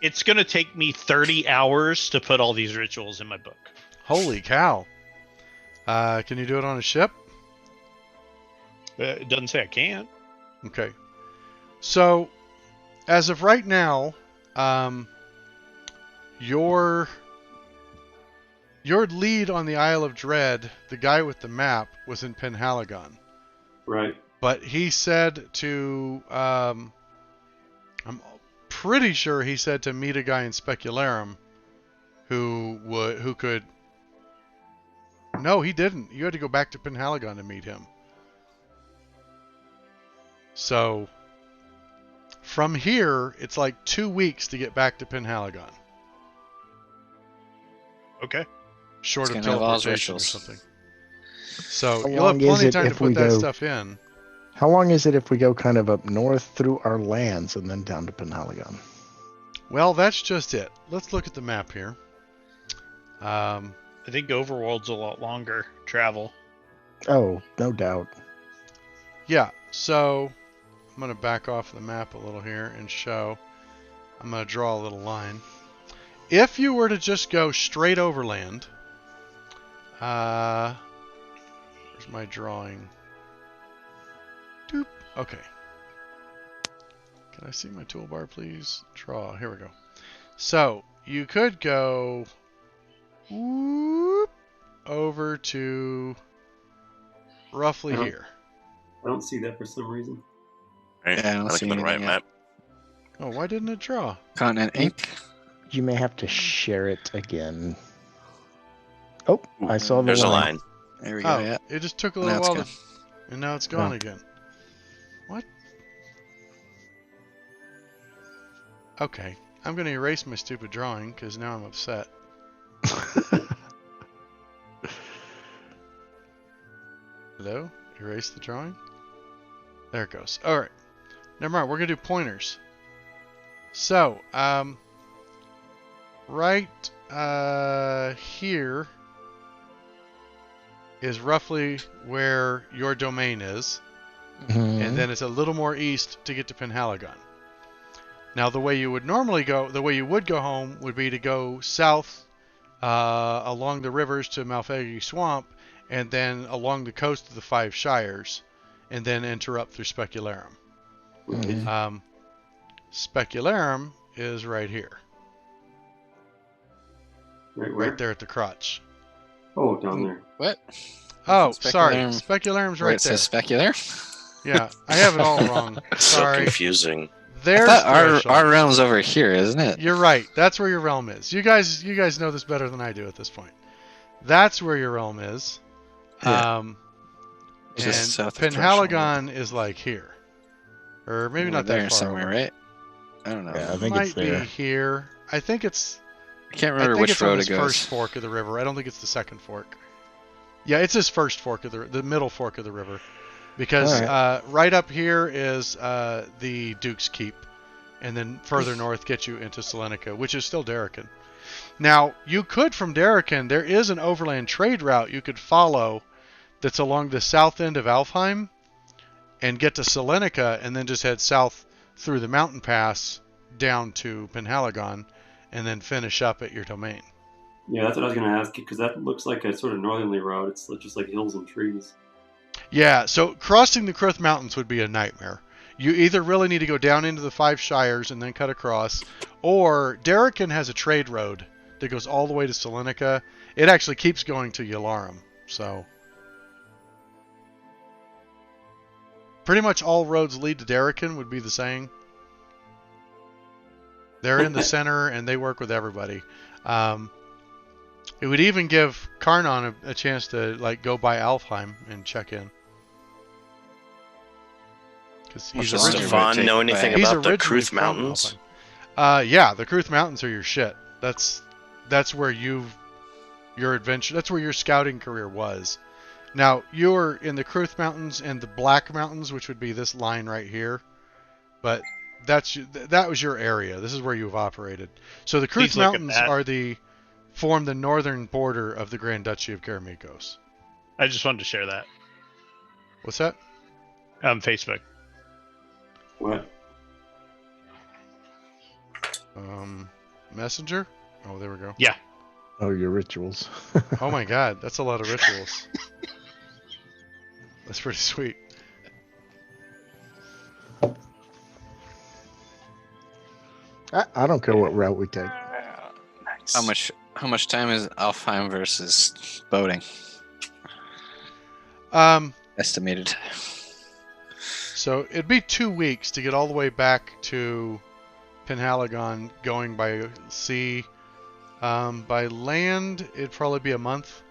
It's going to take me 30 hours to put all these rituals in my book. Holy cow! Can you do it on a ship? It doesn't say I can't. Okay. So, as of right now, your lead on the Isle of Dread, the guy with the map, was in Penhaligon. Right. But he said to, I'm pretty sure he said to meet a guy in Specularum, who could. No, he didn't. You had to go back to Penhaligon to meet him. So, from here, it's like 2 weeks to get back to Penhaligon. Okay. Short It's of gonna involve teleportation or rituals. something. So, How you'll have long is plenty of it time to if we put that go- stuff in. How long is it if we go kind of up north through our lands and then down to Penhaligon? Well, that's just it. Let's look at the map here. I think Overworld's a lot longer travel. Oh, no doubt. Yeah, so I'm going to back off the map a little here and show. I'm going to draw a little line. If you were to just go straight overland, where's my drawing? Doop. Okay. Can I see my toolbar, please? Draw. Here we go. So you could go whoop, over to roughly Uh-huh. here. I don't see that for some reason. Right? Yeah, I don't like see the right anything map. Oh, why didn't it draw? Continent Inc. You may have to share it again. Oh, I saw the There's a line. line. There we go. Oh, Yeah. it just took a Now little it's while, gone. and now it's gone Oh. again. What? Okay, I'm going to erase my stupid drawing because now I'm upset. Hello? Erase the drawing? There it goes. Alright. Never mind, we're going to do pointers. So, right here is roughly where your domain is. Mhm. And then it's a little more east to get to Penhaligon. Now, the way you would normally go, the way you would go home would be to go south along the rivers to Malfagi Swamp, and then along the coast of the Five Shires, and then enter up through Specularum. Mhm. Specularum is right here, Right where? right there at the crotch. Oh, down there. What? Oh, sorry, Specularum. Specularum's Where right it there. says specular? Yeah, I have it all wrong. So Sorry. confusing. There's I thought Threshold. our realm's over here, isn't it? You're right. That's where your realm is. You guys know this better than I do at this point. That's where your realm is. Yeah. And Just south of Penhaligon is like here, or maybe We're not there that far somewhere, over. right? I don't know. Yeah, I think Might it's there. be here. I think it's. I can't I remember think which it's on road this it goes. first fork of the river. I don't think it's the second fork. Yeah, it's this first fork of the middle fork of the river, because Alright. right up here is the Duke's Keep, and then further north gets you into Selenica, which is still Darrican. Now, you could from Darrican, there is an overland trade route you could follow that's along the south end of Alfheim and get to Selenica and then just head south through the mountain pass down to Penhaligon and then finish up at your domain. Yeah, that's what I was going to ask you, because that looks like a sort of northerly road. It's just like hills and trees. Yeah, so crossing the Krith Mountains would be a nightmare. You either really need to go down into the 5 Shires and then cut across, or Darrican has a trade road that goes all the way to Salonica. It actually keeps going to Yalarum, so pretty much all roads lead to Darrican would be the saying. They're in the center and they work with everybody. It would even give Karnon a chance to like go by Alfheim and check in. Because he's Does originally Stefan know anything he's about the originally Kruth from Mountains? Alfheim. Yeah, the Kruth Mountains are your shit. That's where your adventure. That's where your scouting career was. Now you're in the Kruth Mountains and the Black Mountains, which would be this line right here. But that was your area. This is where you've operated. So the Kruth Please look at Mountains that. form the northern border of the Grand Duchy of Karamikos. I just wanted to share that. What's that? Facebook. What? Messenger? Oh, there we go. Yeah. Oh, your rituals. Oh my god, that's a lot of rituals. That's pretty sweet. I don't care what route we take. Nice. How much time is Alfheim versus boating? Estimated. So it'd be 2 weeks to get all the way back to Penhaligon going by sea. By land, it'd probably be a month.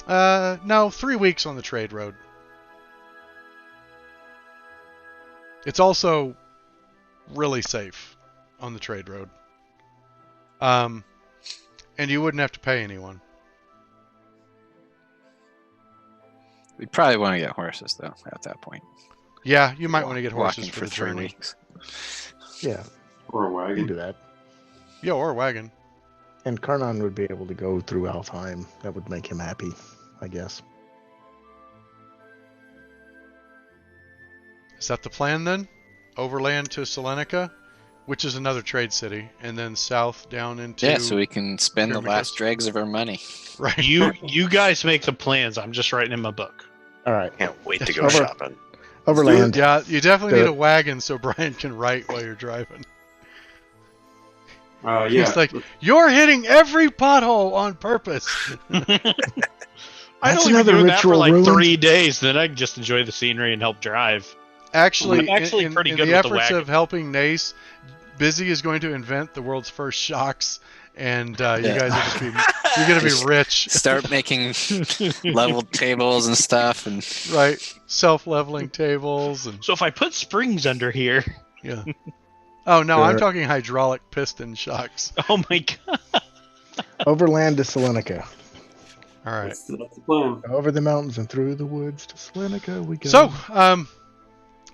No, 3 weeks on the trade road. It's also really safe on the trade road. And you wouldn't have to pay anyone. We probably want to get horses though at that point. Yeah, you might want to get horses Walking for the 3 journey. weeks. Yeah, Or a we can wagon. do that. Yeah, or a wagon. And Karnon would be able to go through Alfheim. That would make him happy, I guess. Is that the plan then? Overland to Salonica, which is another trade city, and then south down into... Yeah, so we can spend the Karamikos. last dregs of our money. Right. You guys make the plans. I'm just writing in my book. All right, Can't wait to go Over- shopping. overland. Yeah, you definitely Do need it. a wagon so Brian can write while you're driving. Yeah. He's like, you're hitting every pothole on purpose. I That's don't even another do that for ritual like ruined. 3 days. Then I can just enjoy the scenery and help drive. Actually, I'm actually in, pretty in good the with the efforts wagon. of helping Nace, Busy is going to invent the world's first shocks, and you guys are just you're going to be rich. Start making leveled tables and stuff, and Right, self-leveling tables and So if I put springs under here, yeah. Oh no, I'm Sure. talking hydraulic piston shocks. oh my god! Overland to Salonica. All right. That's the plan. Over the mountains and through the woods to Salonica we go. So,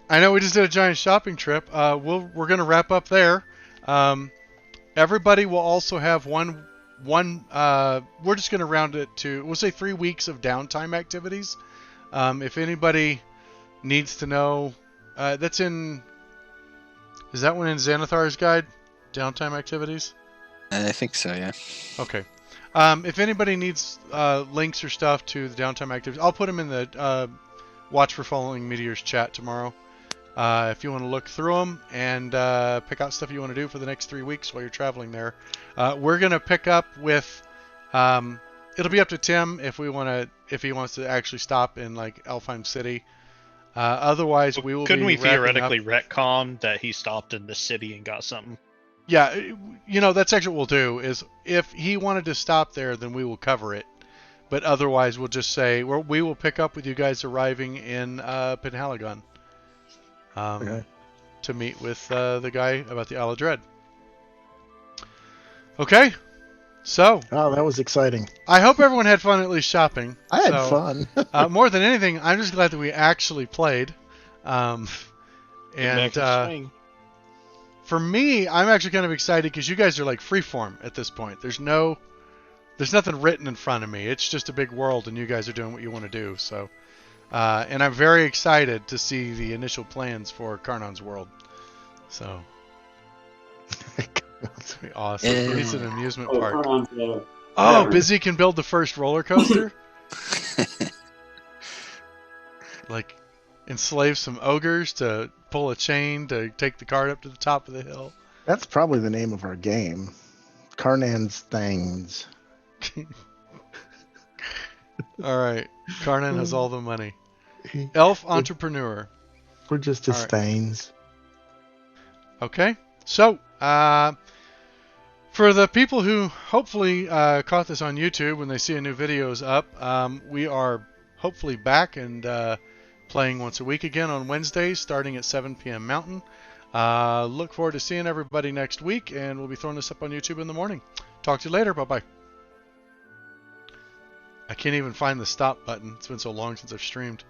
I know we just did a giant shopping trip. We're going to wrap up there. Everybody will also have one. We're just going to round it to, we'll say 3 weeks of downtime activities. If anybody needs to know, that's in. Is that one in Xanathar's guide? Downtime activities. I think so. Yeah. Okay. If anybody needs links or stuff to the downtime activities, I'll put them in the Watch for Falling Meteors chat tomorrow. If you want to look through them and pick out stuff you want to do for the next 3 weeks while you're traveling there. We're going to pick up with... it'll be up to Tim if he wants to actually stop in like Alfheim City. Otherwise, we will Couldn't be we wrapping up- theoretically retcon that he stopped in the city and got something? Yeah, that's actually what we'll do, is if he wanted to stop there, then we will cover it. But otherwise, we'll just say, we will pick up with you guys arriving in Penhaligon Okay. to meet with the guy about the Isle of Dread. Okay, so Oh, that was exciting. I hope everyone had fun at least shopping. I had So, fun. more than anything, I'm just glad that we actually played. And Back in swing. for me, I'm actually kind of excited because you guys are like freeform at this point. There's nothing written in front of me. It's just a big world, and you guys are doing what you want to do. So, and I'm very excited to see the initial plans for Karnon's world. So, it's gonna be awesome. Yeah. It's an amusement Oh, park. Karnon's, Oh, tavern. Busy can build the first roller coaster. Like, enslave some ogres to pull a chain to take the cart up to the top of the hill. That's probably the name of our game. Carnan's Things. All right. Karnan has all the money. Elf entrepreneur. We're just his All right. Thanes. Okay. So, for the people who hopefully caught this on YouTube when they see a new video is up, we are hopefully back and playing once a week again on Wednesdays starting at 7 p.m. Mountain. Look forward to seeing everybody next week, and we'll be throwing this up on YouTube in the morning. Talk to you later. Bye-bye. I can't even find the stop button. It's been so long since I've streamed.